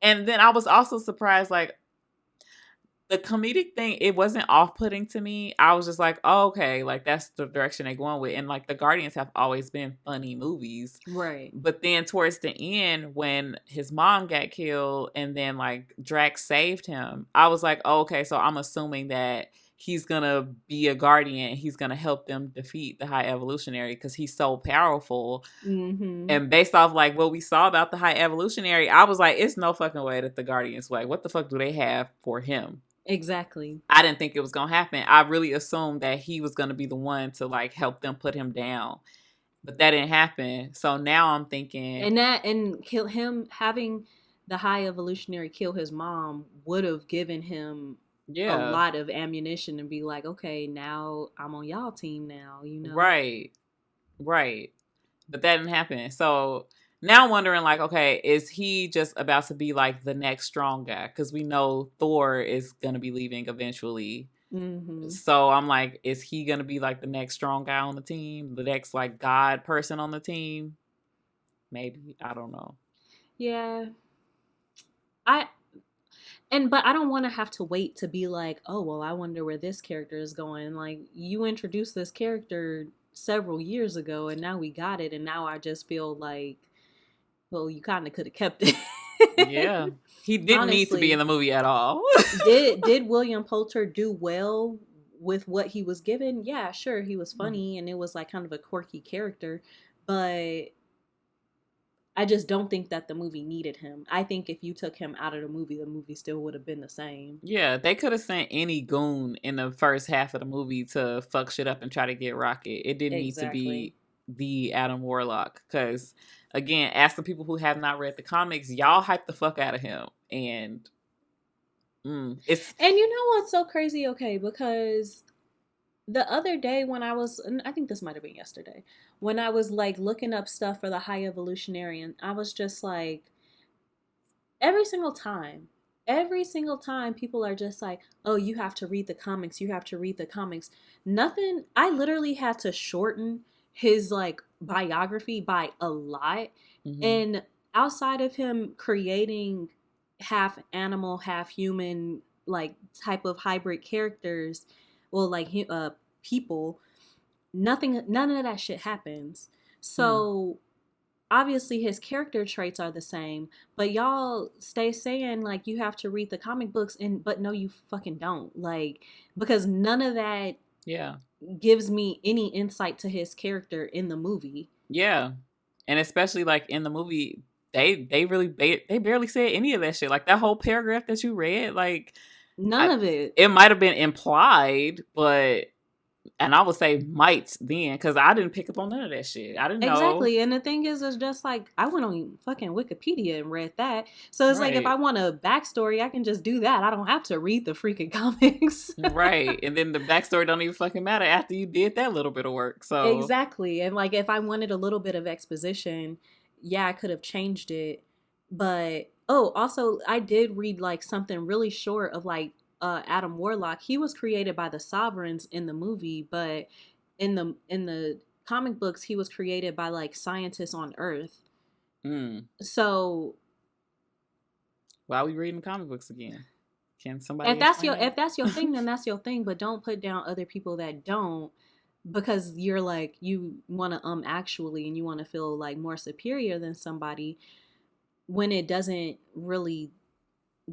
And then I was also surprised, like the comedic thing, it wasn't off putting to me. I was just like, oh, okay, like that's the direction they're going with. And like the Guardians have always been funny movies.
right?
But then towards the end, when his mom got killed and then like Drax saved him, I was like, oh, okay, so I'm assuming that he's gonna be a guardian. He's gonna help them defeat the High Evolutionary because he's so powerful.
Mm-hmm.
And based off like what we saw about the High Evolutionary, I was like, it's no fucking way that the Guardians like, what the fuck do they have for him?
Exactly.
I didn't think it was gonna happen. I really assumed that he was gonna be the one to like help them put him down, but that didn't happen. So now I'm thinking,
And kill him having the high evolutionary kill his mom would have given him a
yeah,
lot of ammunition and be like, okay, now I'm on y'all team now.
right, right, but that didn't happen. So now I'm wondering, like, okay, is he just about to be like the next strong guy? Because we know Thor is gonna be leaving eventually.
Mm-hmm.
So I'm like, is he gonna be like the next strong guy on the team, the next like God person on the team? Maybe, I don't know.
Yeah. I but I don't want to have to wait to be like, oh well, I wonder where this character is going. Like you introduced this character several years ago and now we got it and now I just feel like, well, you kind of could have kept
Yeah.
it.
He didn't need to be in
Honestly,
the movie at all.
did William Poulter do well with what he was given? Yeah, sure, he was funny and it was like kind of a quirky character, but I just don't think that the movie needed him. I think if you took him out of the movie still would have been the same.
Yeah, they could have sent any goon in the first half of the movie to fuck shit up and try to get Rocket. It didn't need to
Exactly.
be the Adam Warlock. Because, again, ask the people who have not read the comics, y'all hype the fuck out of him. And it's...
And you know what's so crazy? Okay, because the other day when I think this might have been yesterday, when I was like looking up stuff for the High Evolutionary, and I was just like, every single time, people are just like, oh, you have to read the comics, you have to read the comics. Nothing, I literally had to shorten his like biography by a lot. And outside of him creating half animal, half human, like type of hybrid characters, well, like people, none of that shit happens. So obviously his character traits are the same, but y'all stay saying like you have to read the comic books, but no, you fucking don't. Like, because none of that gives me any insight to his character in the movie.
Yeah. And especially like in the movie, they barely said any of that shit. Like that whole paragraph that you read, like
none of it.
It might have been implied, but... And I would say might then, because I didn't pick up on none of that shit. I didn't know.
Exactly. And the thing is, it's just like, I went on fucking Wikipedia and read that. So it's like, if I want a backstory, I can just do that. I don't have to read the freaking comics.
Right. And then the backstory don't even fucking matter after you did that little bit of work. So
exactly. And like, if I wanted a little bit of exposition, yeah, I could have changed it. But, oh, also, I did read like something really short of like, Adam Warlock. He was created by the Sovereigns in the movie, but in the comic books, he was created by like scientists on Earth. So
why are we reading comic books again? Can somebody...
if that's your thing, then that's your thing. But don't put down other people that don't, because you're like, you want to actually, and you want to feel like more superior than somebody when it doesn't really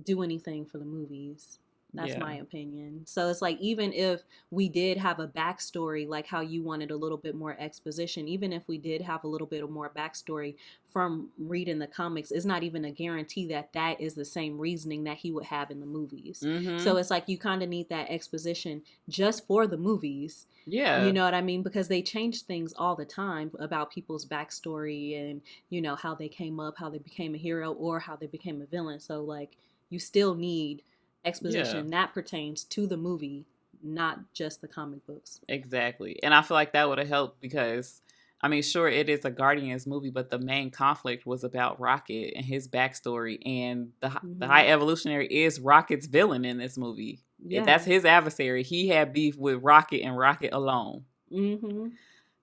do anything for the movies. That's my opinion. So it's like, even if we did have a backstory, like how you wanted a little bit more exposition, even if we did have a little bit of more backstory from reading the comics, it's not even a guarantee that that is the same reasoning that he would have in the movies. So it's like, you kind of need that exposition just for the movies.
Yeah.
You know what I mean? Because they change things all the time about people's backstory and, you know, how they came up, how they became a hero, or how they became a villain. So like, you still need exposition that pertains to the movie, not just the comic books.
Exactly. And I feel like that would have helped because, I mean, sure, it is a Guardians movie, but the main conflict was about Rocket and his backstory. And the High Evolutionary is Rocket's villain in this movie. Yeah. That's his adversary. He had beef with Rocket and Rocket alone.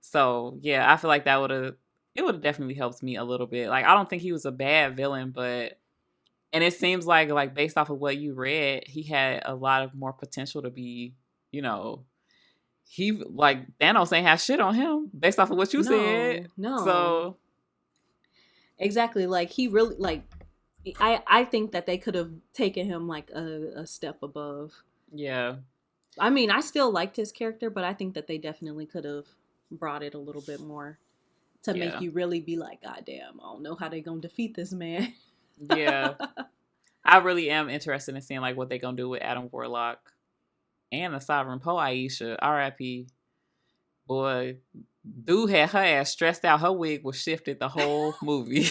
So, yeah, I feel like it would have definitely helped me a little bit. Like, I don't think he was a bad villain, but... And it seems like based off of what you read, he had a lot of more potential to be, you know, he, like, Thanos ain't have shit on him based off of what you said.
No.
So.
Exactly. Like, he really, like, I think that they could have taken him, like, a step above.
Yeah.
I mean, I still liked his character, but I think that they definitely could have brought it a little bit more to make you really be like, God damn, I don't know how they gonna defeat this man.
Yeah. I really am interested in seeing like what they gonna do with Adam Warlock and the Sovereign. Poor Aisha, R.I.P. Boy, dude had her ass stressed out. Her wig was shifted the whole movie.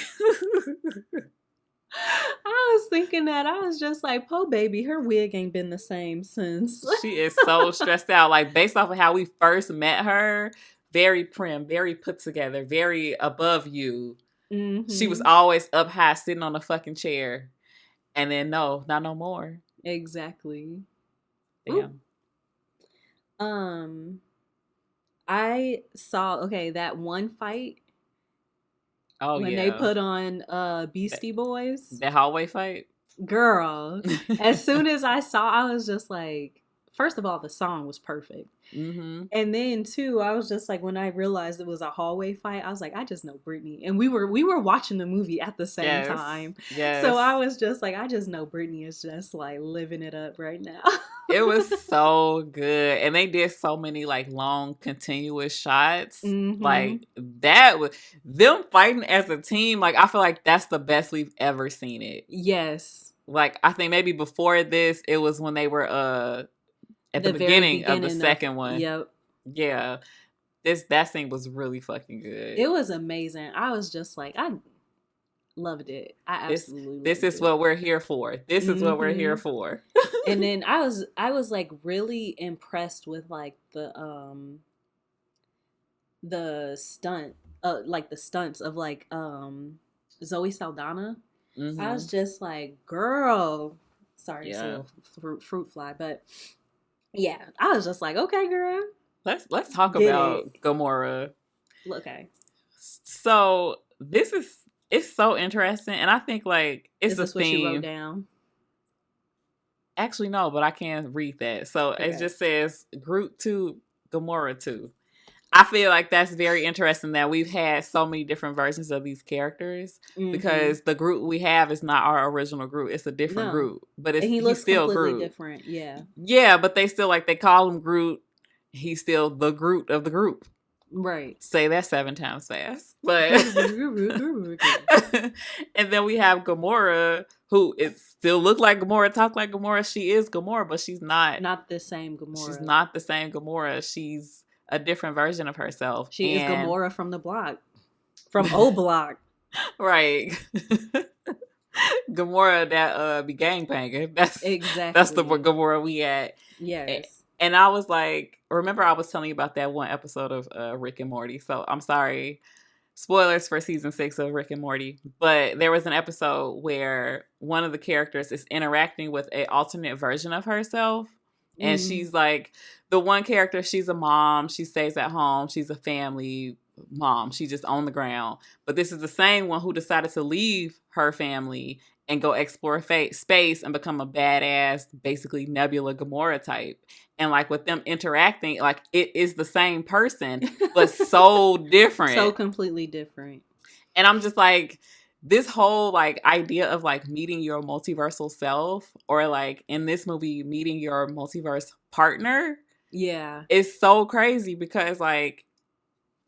I was thinking that. I was just like, po baby, her wig ain't been the same since.
She is so stressed out. Like, based off of how we first met her, very prim, very put together, very above you. She was always up high, sitting on a fucking chair. And then, no, not no more.
Exactly.
Damn.
I saw, that one fight.
Oh,
when they put on Beastie Boys.
That hallway fight?
Girl. As soon as I saw, I was just like, first of all, the song was perfect.
Mm-hmm.
And then too, I was just like, when I realized it was a hallway fight, I was like, I just know Britney. And we were watching the movie at the same
Yes.
time.
Yes.
So I was just like, I just know Britney is just like living it up right now.
It was so good. And they did so many like long continuous shots.
Mm-hmm.
Like that was them fighting as a team. Like I feel like that's the best we've ever seen it.
Yes.
Like I think maybe before this, it was when they were at the beginning of the second one.
Yep.
Yeah. That scene was really fucking good.
It was amazing. I was just like, I loved it. I absolutely
this is what we're here for. This is what we're here for.
And then I was like really impressed with like the stunt like the stunts of like Zoe Saldana.
Mm-hmm.
I was just like, girl, sorry, it's a little fruit fly, but yeah, I was just like, okay, girl.
Let's talk about Gamora.
Okay.
So it's so interesting, and I think like it's
Is this
a theme.
What you wrote down?
Actually, no, but I can't read that. So it just says Groot 2, Gamora 2. I feel like that's very interesting that we've had so many different versions of these characters because the Groot we have is not our original Groot. It's a different Groot, but he's still Groot.
Different. Yeah.
Yeah, but they still like they call him Groot. He's still the Groot of the group.
Right.
Say that 7 times fast. But and then we have Gamora, who it still look like Gamora, talk like Gamora. She is Gamora, but she's not
the same Gamora.
She's not the same Gamora. She's a different version of herself.
She is Gamora from the block. From O Block.
Right. Gamora that be gangbanging. That's the Gamora we at.
Yes.
And I was like, remember I was telling you about that one episode of Rick and Morty. So I'm sorry. Spoilers for season 6 of Rick and Morty. But there was an episode where one of the characters is interacting with an alternate version of herself. And she's like, the one character, she's a mom. She stays at home. She's a family mom. She's just on the ground. But this is the same one who decided to leave her family and go explore space and become a badass, basically Nebula Gamora type. And like with them interacting, like it is the same person, but so different.
So completely different.
And I'm just like, this whole like idea of like meeting your multiversal self, or like in this movie, meeting your multiverse partner.
Yeah.
Is so crazy because like,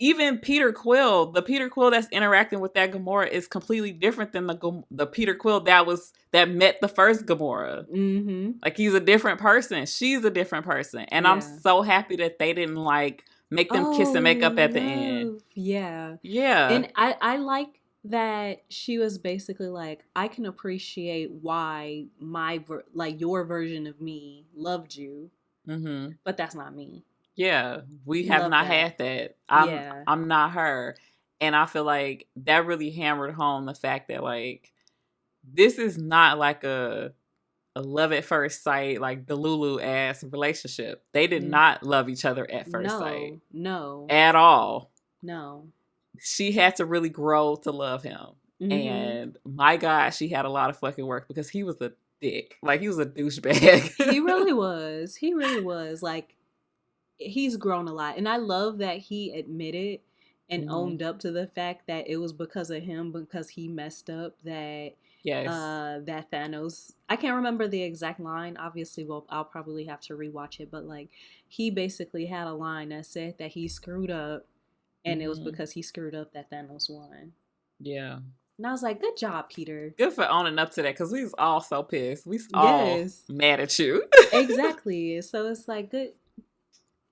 even Peter Quill, the Peter Quill that's interacting with that Gamora is completely different than the Peter Quill that met the first Gamora.
Mm-hmm.
Like he's a different person. She's a different person. And I'm so happy that they didn't like make them kiss and make up at the end.
Yeah.
Yeah.
And I like that she was basically like, I can appreciate why your version of me loved you, but that's not me.
Yeah, we have not had that. I'm not her. And I feel like that really hammered home the fact that like this is not like a love at first sight, like the Lulu ass relationship. They did not love each other at first sight.
No.
At all.
No.
She had to really grow to love him. Mm-hmm. And my God, she had a lot of fucking work because he was a dick. Like he was a douchebag.
He really was. He really was. Like, he's grown a lot, and I love that he admitted and owned up to the fact that it was because of him, because he messed up that that Thanos, I can't remember the exact line, obviously. Well, I'll probably have to rewatch it, but like he basically had a line that said that he screwed up, and it was because he screwed up that Thanos won.
Yeah.
And I was like, good job, Peter.
Good for owning up to that, because we was all so pissed. We was all mad at you.
Exactly. So it's like, good.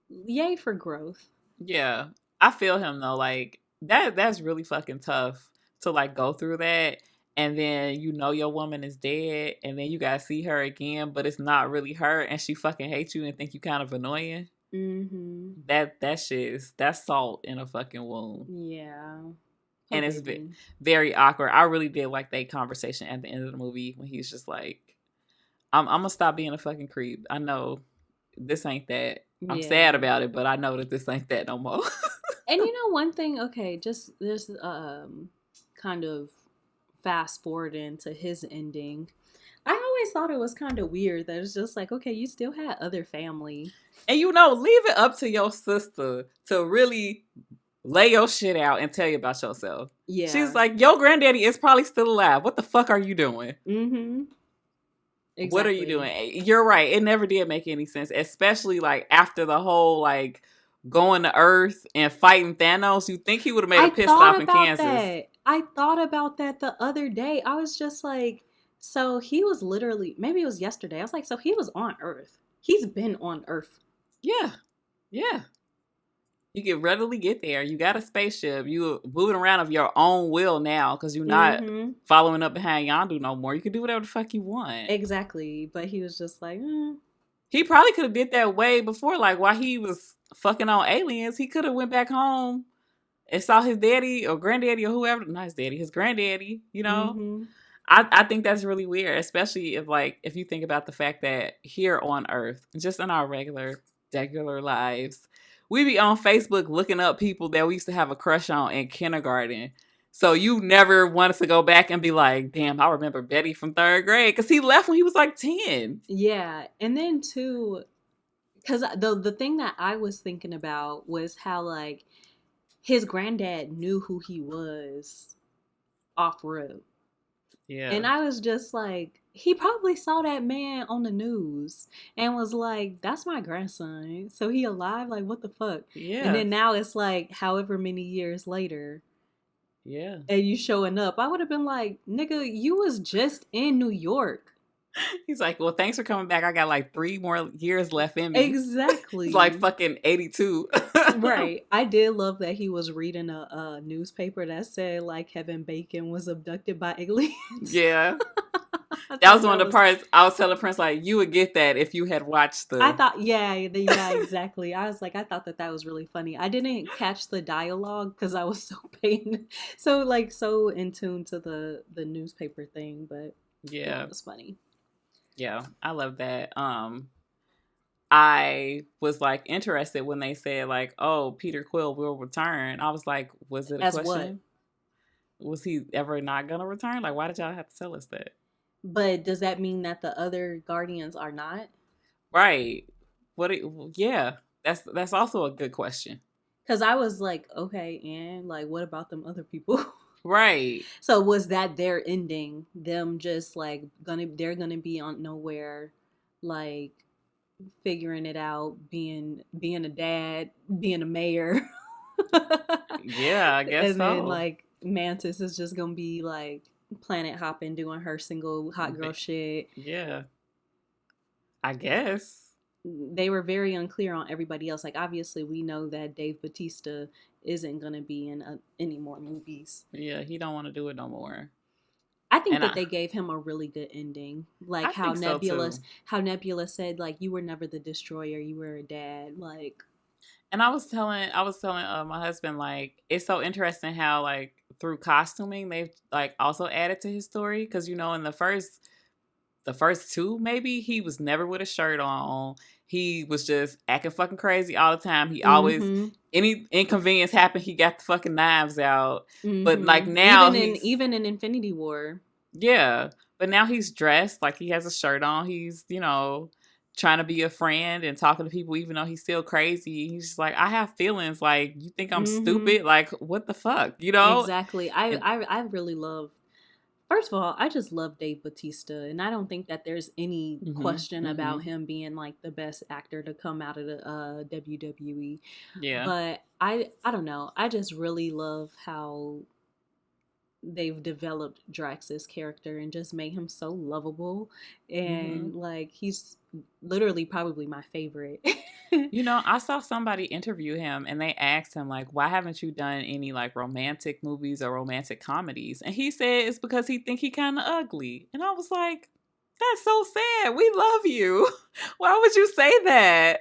Yay for growth.
Yeah. I feel him though. Like that's really fucking tough to like go through that, and then you know your woman is dead, and then you gotta see her again, but it's not really her, and she fucking hates you and think you kind of annoying.
Mm-hmm.
That shit is, that's salt in a fucking wound.
Yeah.
And it's very awkward. I really did like that conversation at the end of the movie when he's just like, I'm gonna stop being a fucking creep. I know this ain't that. I'm sad about it, but I know that this ain't that no more.
And you know one thing, okay, just this kind of fast forward into his ending. I always thought it was kind of weird that it's just like, okay, you still had other family.
And you know, leave it up to your sister to really lay your shit out and tell you about yourself.
Yeah.
She's like, your granddaddy is probably still alive. What the fuck are you doing?
Mm-hmm. Exactly.
What are you doing? You're right. It never did make any sense, especially like after the whole like going to Earth and fighting Thanos. You think he would have made a pit stop in Kansas?
I thought about that the other day. I was just like, so he was literally, maybe it was yesterday. I was like, so he was on Earth. He's been on Earth.
Yeah. Yeah. You can readily get there. You got a spaceship. You moving around of your own will now because you're not following up behind Yondu no more. You can do whatever the fuck you want.
Exactly. But he was just like,
He probably could have did that way before. Like while he was fucking on aliens, he could have went back home and saw his daddy or granddaddy or whoever. Not his daddy, his granddaddy, you know? I think that's really weird, especially if you think about the fact that here on Earth, just in our regular lives, we be on Facebook looking up people that we used to have a crush on in kindergarten. So you never want us to go back and be like, damn, I remember Betty from 3rd grade because he left when he was like 10.
Yeah. And then too, because the thing that I was thinking about was how like his granddad knew who he was off road.
Yeah.
And I was just like, he probably saw that man on the news and was like, that's my grandson. So he alive? Like, what the fuck?
Yeah.
And then now it's like however many years later.
Yeah.
And you showing up. I would have been like, nigga, you was just in New York.
He's like, well, thanks for coming back. I got like 3 more years left in me.
Exactly.
He's like fucking 82.
Right. I did love that he was reading a newspaper that said like Kevin Bacon was abducted by aliens.
Yeah. That was one of the parts I was telling Prince, like, you would get that if you had watched the...
I thought, yeah, exactly. I was like, I thought that was really funny. I didn't catch the dialogue because I was so in tune to the newspaper thing, but yeah, it was funny.
Yeah, I love that. I was like interested when they said like, oh, Peter Quill will return. I was like, was it a question? What? Was he ever not gonna return? Like, why did y'all have to tell us that?
But does that mean that the other Guardians are not?
Right. Yeah, that's also a good question.
Because I was like, okay, and like, what about them other people?
Right.
So was that their ending? Them just like they're gonna be on nowhere, like figuring it out, being a dad, being a mayor.
Yeah, I guess
and then like Mantis is just gonna be like planet hopping, doing her single hot girl shit.
Yeah, I guess.
They were very unclear on everybody else. Like obviously we know that Dave Bautista isn't gonna be in any more movies.
Yeah, he don't want to do it no more.
I think that they gave him a really good ending. Like how Nebula said, like, you were never the destroyer, you were a dad. Like,
and I was telling my husband, like, it's so interesting how like through costuming they've like also added to his story, because you know in the first 2 maybe he was never with a shirt on. He was just acting fucking crazy all the time. He always any inconvenience happened, he got the fucking knives out. But like now
even in Infinity War.
Yeah. But now he's dressed like he has a shirt on. He's, you know, trying to be a friend and talking to people even though he's still crazy. He's just like, I have feelings. Like, you think I'm stupid? Like, what the fuck? You know?
Exactly. I really love, first of all, I just love Dave Bautista, and I don't think that there's any question about him being like the best actor to come out of the WWE.
Yeah.
But I don't know. I just really love how they've developed Drax's character and just made him so lovable, and like he's literally probably my favorite.
You know, I saw somebody interview him and they asked him like, why haven't you done any like romantic movies or romantic comedies? And he said it's because he think he kind of ugly. And I was like, that's so sad. We love you. Why would you say that?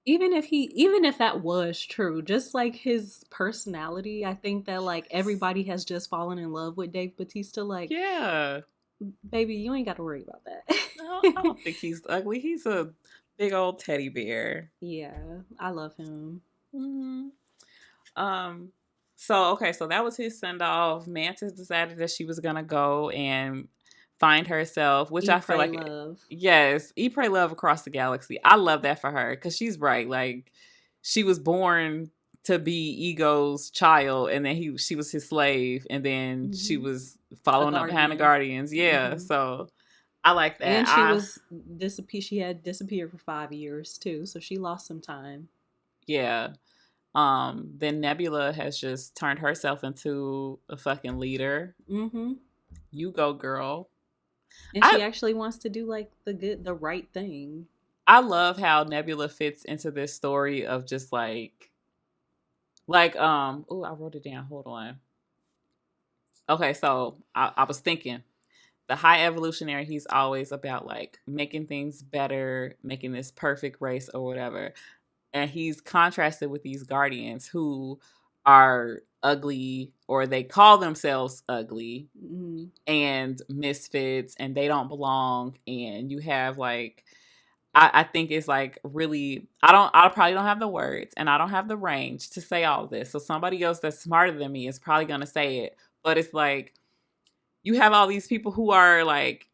Even if that was true, just like his personality, I think that like everybody has just fallen in love with Dave Bautista. Like,
yeah,
baby, you ain't got to worry about that.
No, I don't think he's ugly. He's a big old teddy bear.
Yeah, I love him.
So that was his send off. Mantis decided that she was gonna go and find herself, which
Eat,
I feel
pray,
like,
love.
yes, eat, pray, love across the galaxy. I love that for her because she's right. Like, she was born to be Ego's child, and then she was his slave, and then she was
A
following up behind the
guardian.
Guardians. Yeah, so I like that.
And she was she had disappeared for 5 years too, so she lost some time.
Yeah. Then Nebula has just turned herself into a fucking leader.
Mm-hmm.
You go, girl.
And
I
she actually wants to do like the right thing.
I love how Nebula fits into this story of just oh, I wrote it down. Hold on. Okay, so I was thinking the high evolutionary, he's always about like making things better, making this perfect race or whatever. And he's contrasted with these guardians who are ugly, or they call themselves ugly, and misfits, and they don't belong. And you have like, I think it's like really, I probably don't have the words and I don't have the range to say all this. So somebody else that's smarter than me is probably going to say it. But it's like, you have all these people who are like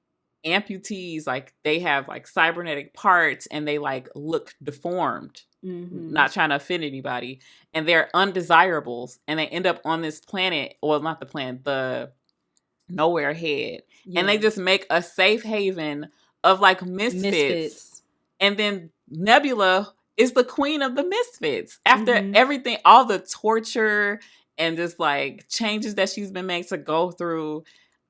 amputees, like they have like cybernetic parts and they like look deformed, not trying to offend anybody, and they're undesirables, and they end up on this planet, well, not the planet, the nowhere head, and they just make a safe haven of like misfits. And then Nebula is the queen of the misfits after everything, all the torture and just like changes that she's been made to go through.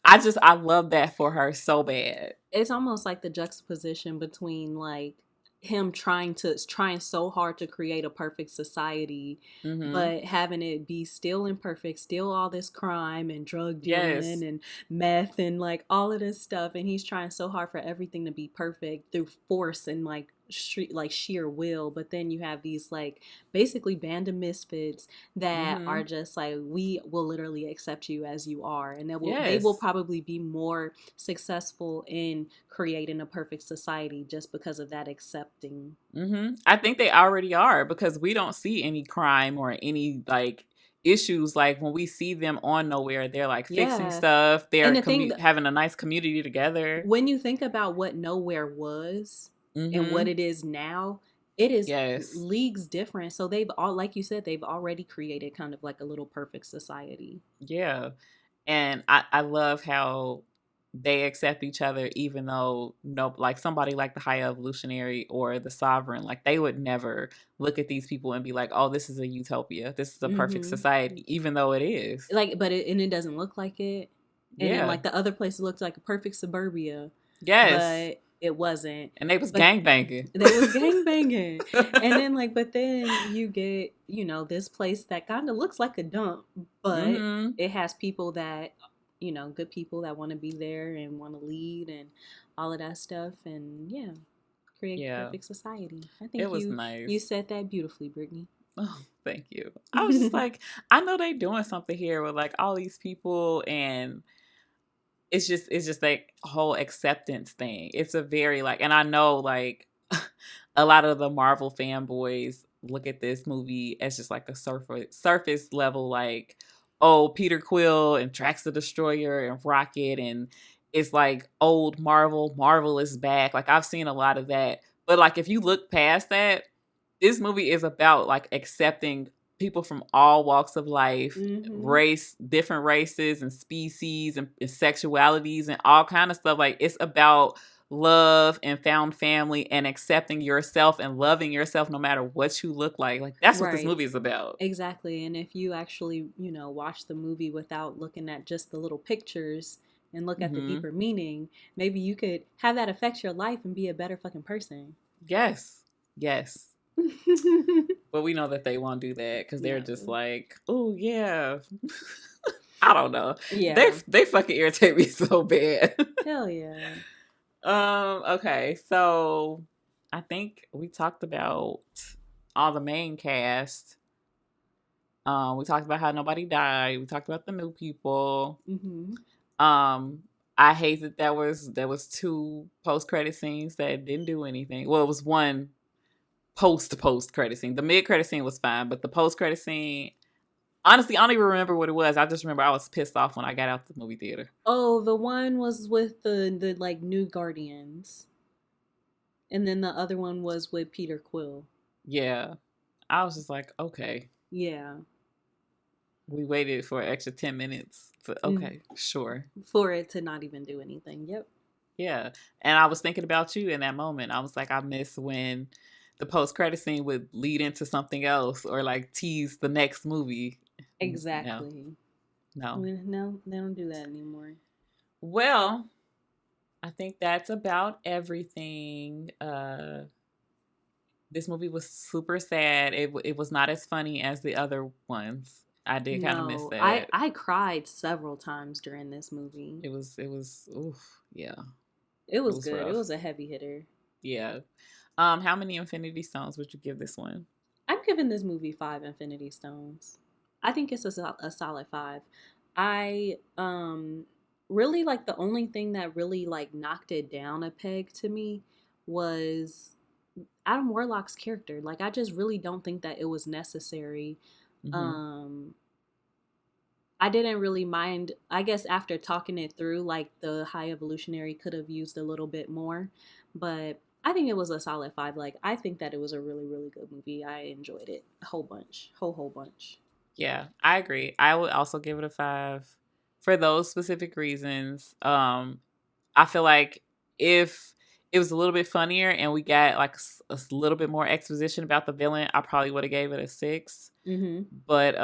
I love that for her so bad.
It's almost like the juxtaposition between like him trying so hard to create a perfect society, but having it be still imperfect, still all this crime and drug dealing and meth and like all of this stuff, and he's trying so hard for everything to be perfect through force and like sheer will. But then you have these like basically band of misfits that are just like, we will literally accept you as you are, and they will probably be more successful in creating a perfect society just because of that accepting.
I think they already are, because we don't see any crime or any like issues. Like when we see them on Nowhere, they're like fixing stuff, they're having a nice community together.
When you think about what Nowhere was and what it is now, it is leagues different. So they've all, like you said, they've already created kind of like a little perfect society.
Yeah. And I love how they accept each other, even though like somebody like the High Evolutionary or the Sovereign, like they would never look at these people and be like, oh, this is a utopia, this is a perfect society, even though it is.
Like, but it doesn't look like it. And then like the other place looked like a perfect suburbia.
Yes.
But it wasn't.
And they was gangbanging.
They was gangbanging. And then like, but then you get, this place that kind of looks like a dump, but it has people that, good people that want to be there and want to lead and all of that stuff. And create a perfect society. I think
it was nice.
You said that beautifully, Brittany.
Oh, thank you. I was just like, I know they doing something here with like all these people, and it's just like whole acceptance thing. It's a very like, and I know like a lot of the Marvel fanboys look at this movie as just like a surface level, like, oh, Peter Quill and Drax the Destroyer and Rocket, and it's like old Marvel is back. Like I've seen a lot of that. But like if you look past that, this movie is about like accepting people from all walks of life, different races and species and sexualities and all kind of stuff. Like it's about love and found family and accepting yourself and loving yourself no matter what you look like. Like that's what this movie is about.
Exactly. And if you actually, watch the movie without looking at just the little pictures and look at the deeper meaning, maybe you could have that affect your life and be a better fucking person.
Yes. But we know that they won't do that because they're just like, oh yeah. I don't know. Yeah. They fucking irritate me so bad.
Hell yeah.
Okay, so I think we talked about all the main cast. We talked about how nobody died. We talked about the new people. I hate that there was 2 post-credit scenes that didn't do anything. Well, it was one post-credit scene. The mid-credit scene was fine, but the post-credit scene, Honestly, I don't even remember what it was. I just remember I was pissed off when I got out the movie theater.
Oh, the one was with the like new Guardians. And then the other one was with Peter Quill.
Yeah. I was just like, okay.
Yeah.
We waited for an extra 10 minutes. Okay, sure.
For it to not even do anything. Yep.
Yeah. And I was thinking about you in that moment. I was like, I miss when the post-credit scene would lead into something else or like tease the next movie.
Exactly.
No.
No, they don't do that anymore.
Well, I think that's about everything. This movie was super sad. It was not as funny as the other ones. I did kind of miss that.
I cried several times during this movie.
It was oof, yeah.
It was good.
Rough.
It was a heavy hitter.
Yeah. How many Infinity Stones would you give this one?
I'm giving this movie 5 Infinity Stones. I think it's a solid 5. I really like the only thing that really like knocked it down a peg to me was Adam Warlock's character. Like I just really don't think that it was necessary.
Mm-hmm.
I didn't really mind. I guess after talking it through, like the High Evolutionary could have used a little bit more, but I think it was a solid 5. Like I think that it was a really really good movie. I enjoyed it a whole bunch, whole bunch.
Yeah, I agree. I would also give it a 5 for those specific reasons. I feel like if it was a little bit funnier and we got like a little bit more exposition about the villain, I probably would have gave it a 6.
Mm-hmm.
But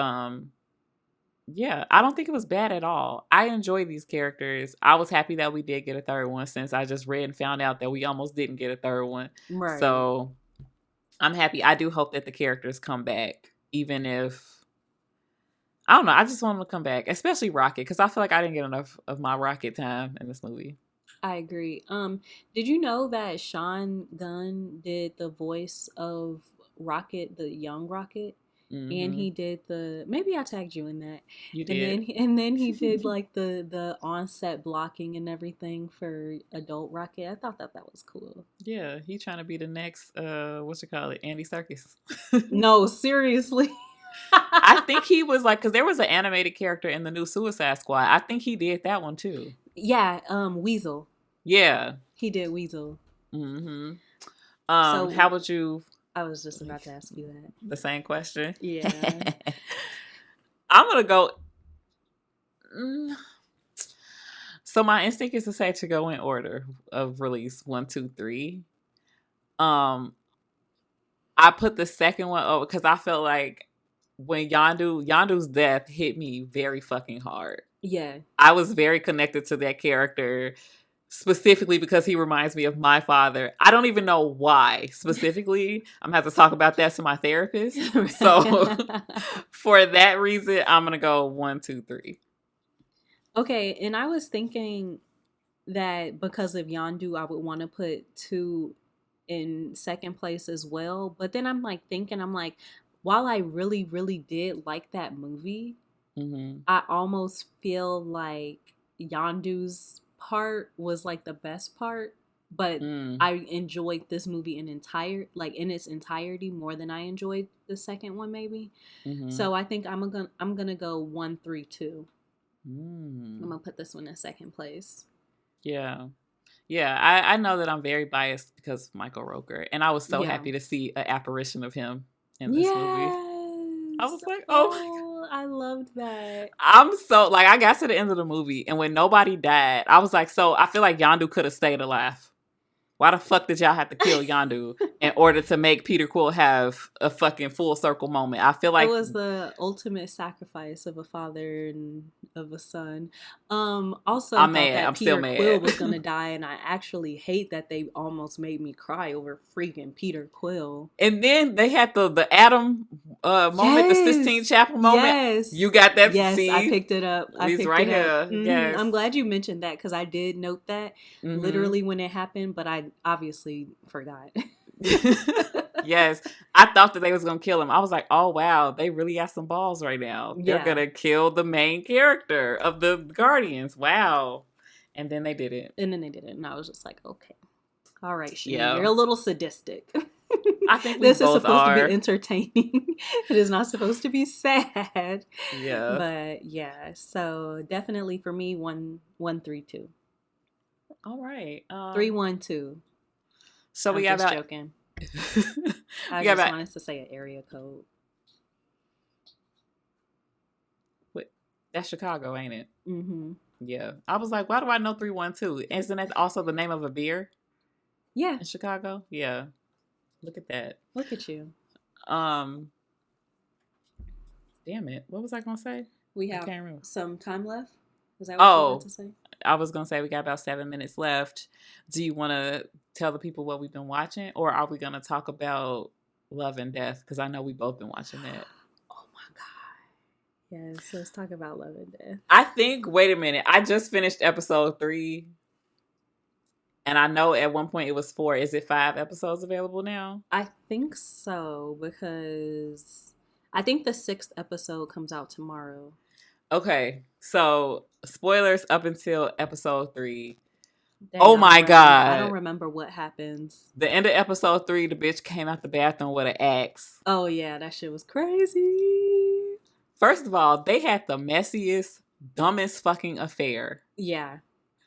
yeah, I don't think it was bad at all. I enjoy these characters. I was happy that we did get a third one since I just read and found out that we almost didn't get a third one.
Right.
So I'm happy. I do hope that the characters come back, even if I don't know. I just want them to come back, especially Rocket, because I feel like I didn't get enough of my Rocket time in this movie.
I agree. Did you know that Sean Gunn did the voice of Rocket, the young Rocket?
Mm-hmm.
And he did maybe I tagged you in that.
You did.
And then he did like the on-set blocking and everything for adult Rocket. I thought that was cool.
Yeah, he trying to be the next Andy Serkis.
No, seriously.
I think he was like, because there was an animated character in the new Suicide Squad. I think he did that one too.
Yeah, Weasel.
Yeah,
he did Weasel.
Mm-hmm. So how would you?
I was just about to ask you that.
The same question.
Yeah.
I'm gonna go. So my instinct is to say to go in order of release 1, 2, 3. I put the second one over because I felt like when Yondu's death hit me very fucking hard.
Yeah.
I was very connected to that character specifically because he reminds me of my father. I don't even know why specifically. I'm gonna have to talk about that to my therapist. So for that reason, I'm gonna go 1, 2, 3.
Okay, and I was thinking that because of Yondu, I would want to put 2 in second place as well. But then I'm like, while I really, really did like that movie,
Mm-hmm.
I almost feel like Yondu's part was like the best part. But I enjoyed this movie in its entirety more than I enjoyed the second one, maybe. Mm-hmm. So I think I'm gonna go 1, 3, 2. I'm gonna put this one in second place.
Yeah. I know that I'm very biased because of Michael Rooker, and I was so happy to see an apparition of him in this movie. I was like, oh,
I loved that.
I'm so like, I got to the end of the movie, and when nobody died, I was like, so I feel like Yondu could have stayed alive. Why the fuck did y'all have to kill Yondu in order to make Peter Quill have a fucking full circle moment? I feel like
it was the ultimate sacrifice of a father and of a son. Also,
I'm mad. I'm
Peter
still mad.
Quill was gonna die, and I actually hate that they almost made me cry over freaking Peter Quill.
And then they had the Adam moment, the Sistine Chapel moment.
Yes,
you got that.
Yes,
scene?
I picked it up.
He's right here. Mm-hmm. Yes.
I'm glad you mentioned that because I did note that literally when it happened, but I obviously forgot.
Yes, I thought that they was gonna kill him. I was like, oh wow, they really got some balls right now. They're gonna kill the main character of the Guardians. Wow. And then they did it.
And I was just like, okay, all right, you're a little sadistic.
I think we
This is
both
supposed to be
are.
entertaining. It is not supposed to be sad.
Yeah.
But yeah, so definitely for me, 1 1 3 2.
All right.
312.
So we
I'm
got
just
about
joking.
we
I
got
just
about
wanted to say an area code.
what, that's Chicago, ain't it?
Mm-hmm.
Yeah. I was like, why do I know 312? Isn't that also the name of a beer
Yeah.
in Chicago? Yeah. Look at that.
Look at you.
Um Damn it. What was I gonna say?
We
I
have
can't remember.
some time left. Is that what you wanted
Oh,
to say?
I was gonna say we got about 7 minutes left. Do you want to tell the people what we've been watching, or are we gonna talk about Love and Death? Because I know we both been watching that.
Oh my God. Yes, let's talk about Love and Death.
I think. Wait a minute. I just finished episode 3, and I know at one point it was 4. Is it 5 episodes available now?
I think so, because I think the 6th episode comes out tomorrow.
Okay, so spoilers up until episode 3.
Dang,
Oh my
I
God.
don't remember what happens.
The end of episode 3, the bitch came out the bathroom with an axe.
Oh yeah, that shit was crazy.
First of all, they had the messiest, dumbest fucking affair.
Yeah.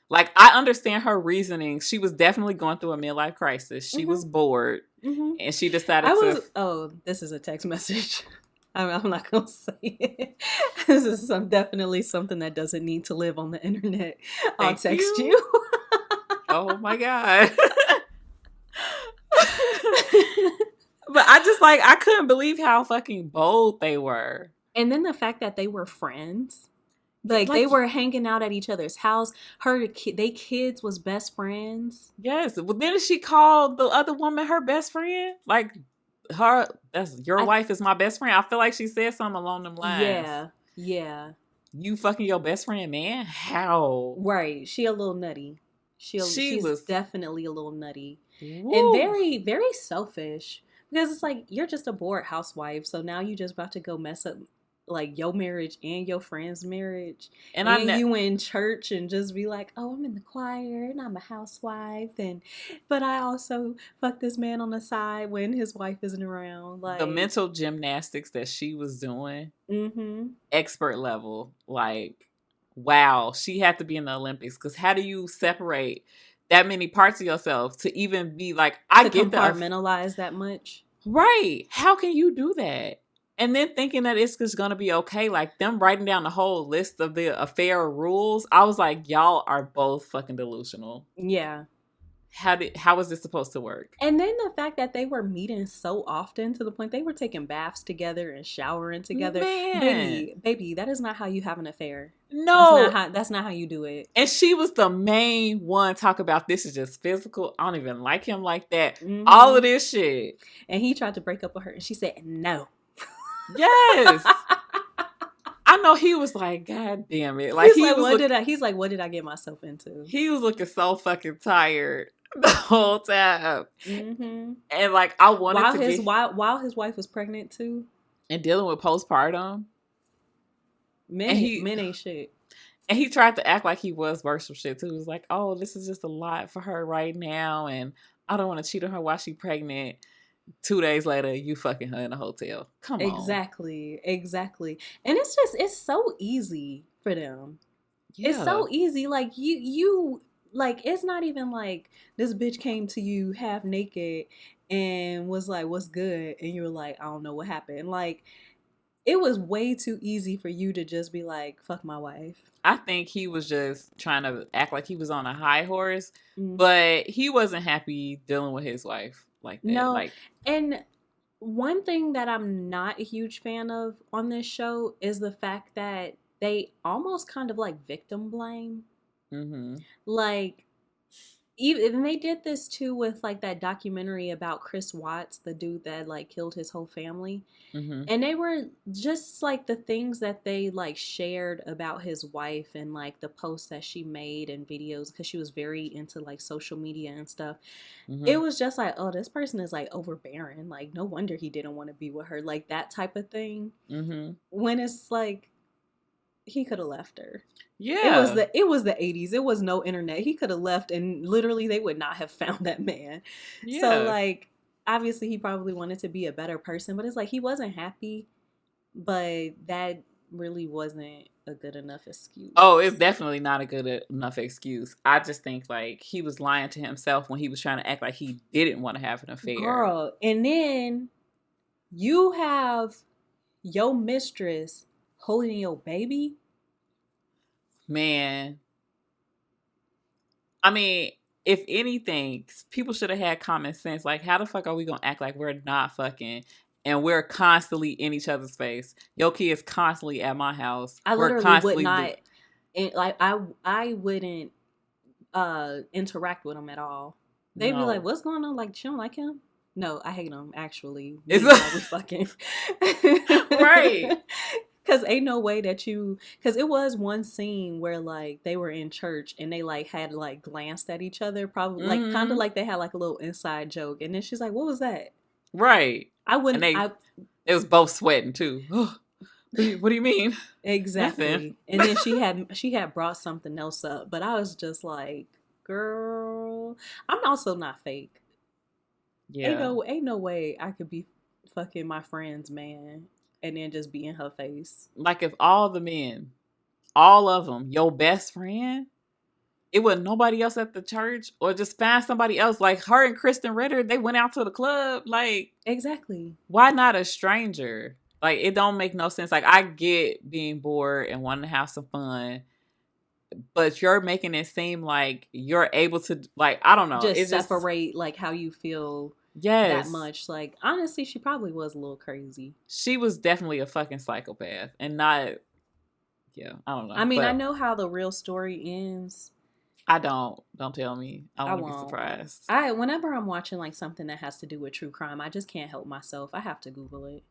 Like, I understand her reasoning. She was definitely going through a midlife crisis. She was bored. And she decided to...
Oh, this is a text message. I'm not going to say it. This is definitely something that doesn't need to live on the internet. I'll text you.
Oh my God. But I just I couldn't believe how fucking bold they were.
And then the fact that they were friends. Like they were hanging out at each other's house. They kids was best friends.
Yes. Well, then she called the other woman her best friend. Like, that's your wife is my best friend. I feel like she said something along them lines.
Yeah. Yeah.
You fucking your best friend, man? How?
Right. She a little nutty. She's
was
definitely a little nutty.
Woo.
And very, very selfish. Because it's like, you're just a bored housewife. So now you just about to go mess up like your marriage and your friend's marriage. And you in church and just be like, oh, I'm in the choir and I'm a housewife. But I also fuck this man on the side when his wife isn't around. Like,
the mental gymnastics that she was doing, expert level. Like, wow, she had to be in the Olympics. Because how do you separate that many parts of yourself to even be like, I get
compartmentalize that much?
Right. How can you do that? And then thinking that it's just going to be okay. Like, them writing down the whole list of the affair rules. I was like, y'all are both fucking delusional.
Yeah.
How was this supposed to work?
And then the fact that they were meeting so often to the point they were taking baths together and showering together.
Man.
Baby, that is not how you have an affair.
No.
That's not how you do it.
And she was the main one talk about this is just physical. I don't even like him like that. All of this shit.
And he tried to break up with her and she said no.
Yes. I know he was like, God damn it. Like,
he's like, what did I get myself into?
He was looking so fucking tired the whole time. And like, I wanted
while his wife was pregnant too.
And dealing with postpartum.
Men ain't shit.
And he tried to act like he was worse from shit too. He was like, oh, this is just a lot for her right now. And I don't want to cheat on her while she's pregnant. 2 days later, you fucking her in a hotel. Come on.
Exactly. And it's so easy for them. Yeah. It's so easy. Like you like, it's not even like this bitch came to you half naked and was like, what's good? And you were like, I don't know what happened. Like, it was way too easy for you to just be like, fuck my wife.
I think he was just trying to act like he was on a high horse, but he wasn't happy dealing with his wife like that.
No, and one thing that I'm not a huge fan of on this show is the fact that they almost kind of like victim blame. Like, even they did this too with like that documentary about Chris Watts, the dude that like killed his whole family. And they were just like the things that they like shared about his wife and like the posts that she made and videos, because she was very into like social media and stuff. It was just like, oh, this person is like overbearing. Like, no wonder he didn't want to be with her. Like, that type of thing. When it's like, he could have left her. Yeah. It was the 80s. It was no internet. He could have left and literally they would not have found that man. Yeah. So like, obviously he probably wanted to be a better person, but it's like he wasn't happy, but that really wasn't a good enough excuse.
Oh, it's definitely not a good enough excuse. I just think like he was lying to himself when he was trying to act like he didn't want to have an affair.
Girl, and then you have your mistress holding your baby.
Man, I mean, if anything, people should have had common sense. Like, how the fuck are we gonna act like we're not fucking and we're constantly in each other's face? Your kid's constantly at my house.
I
We're
literally
constantly
would not, like I wouldn't interact with them at all. They'd be like, "What's going on? Like, she don't like him?" No, I hate him. Actually, we fucking
right.
Because ain't no way that because it was one scene where like they were in church and they like had like glanced at each other, probably like kind of like they had like a little inside joke, and then she's like, "What was that?"
Right.
I wouldn't.
It was both sweating too. What do you mean?
Exactly.
Nothing.
And then she had brought something else up, but I was just like, girl, I'm also not fake. Yeah. Ain't no way I could be fucking my friend's man and then just be in her face.
Like if all the men, all of them, your best friend, it wasn't nobody else at the church, or just find somebody else. Like her and Kristen Ritter, they went out to the club. Like,
exactly.
Why not a stranger? Like, it don't make no sense. Like, I get being bored and wanting to have some fun, but you're making it seem like you're able to, like, I don't know.
Just separate, like, how you feel that much. Like, honestly, she probably was a little crazy.
She was definitely a fucking psychopath and not, I don't know.
I mean, I know how the real story ends.
I don't. Don't tell me. I won't be surprised.
Whenever I'm watching like something that has to do with true crime, I just can't help myself. I have to Google it.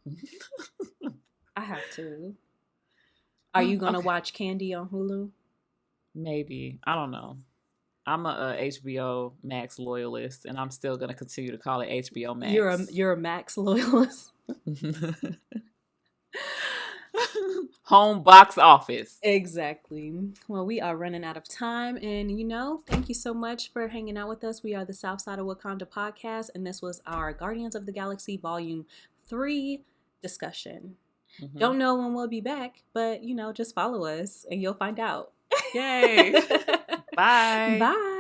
I have to. Are you gonna watch Candy on Hulu?
Maybe. I don't know. I'm a HBO Max loyalist, and I'm still gonna continue to call it HBO Max.
You're a Max loyalist.
Home box office.
Exactly. Well, we are running out of time, and thank you so much for hanging out with us. We are the South Side of Wakanda podcast, and this was our Guardians of the Galaxy Volume 3 discussion. Mm-hmm. Don't know when we'll be back, but just follow us and you'll find out.
Yay. Bye.
Bye.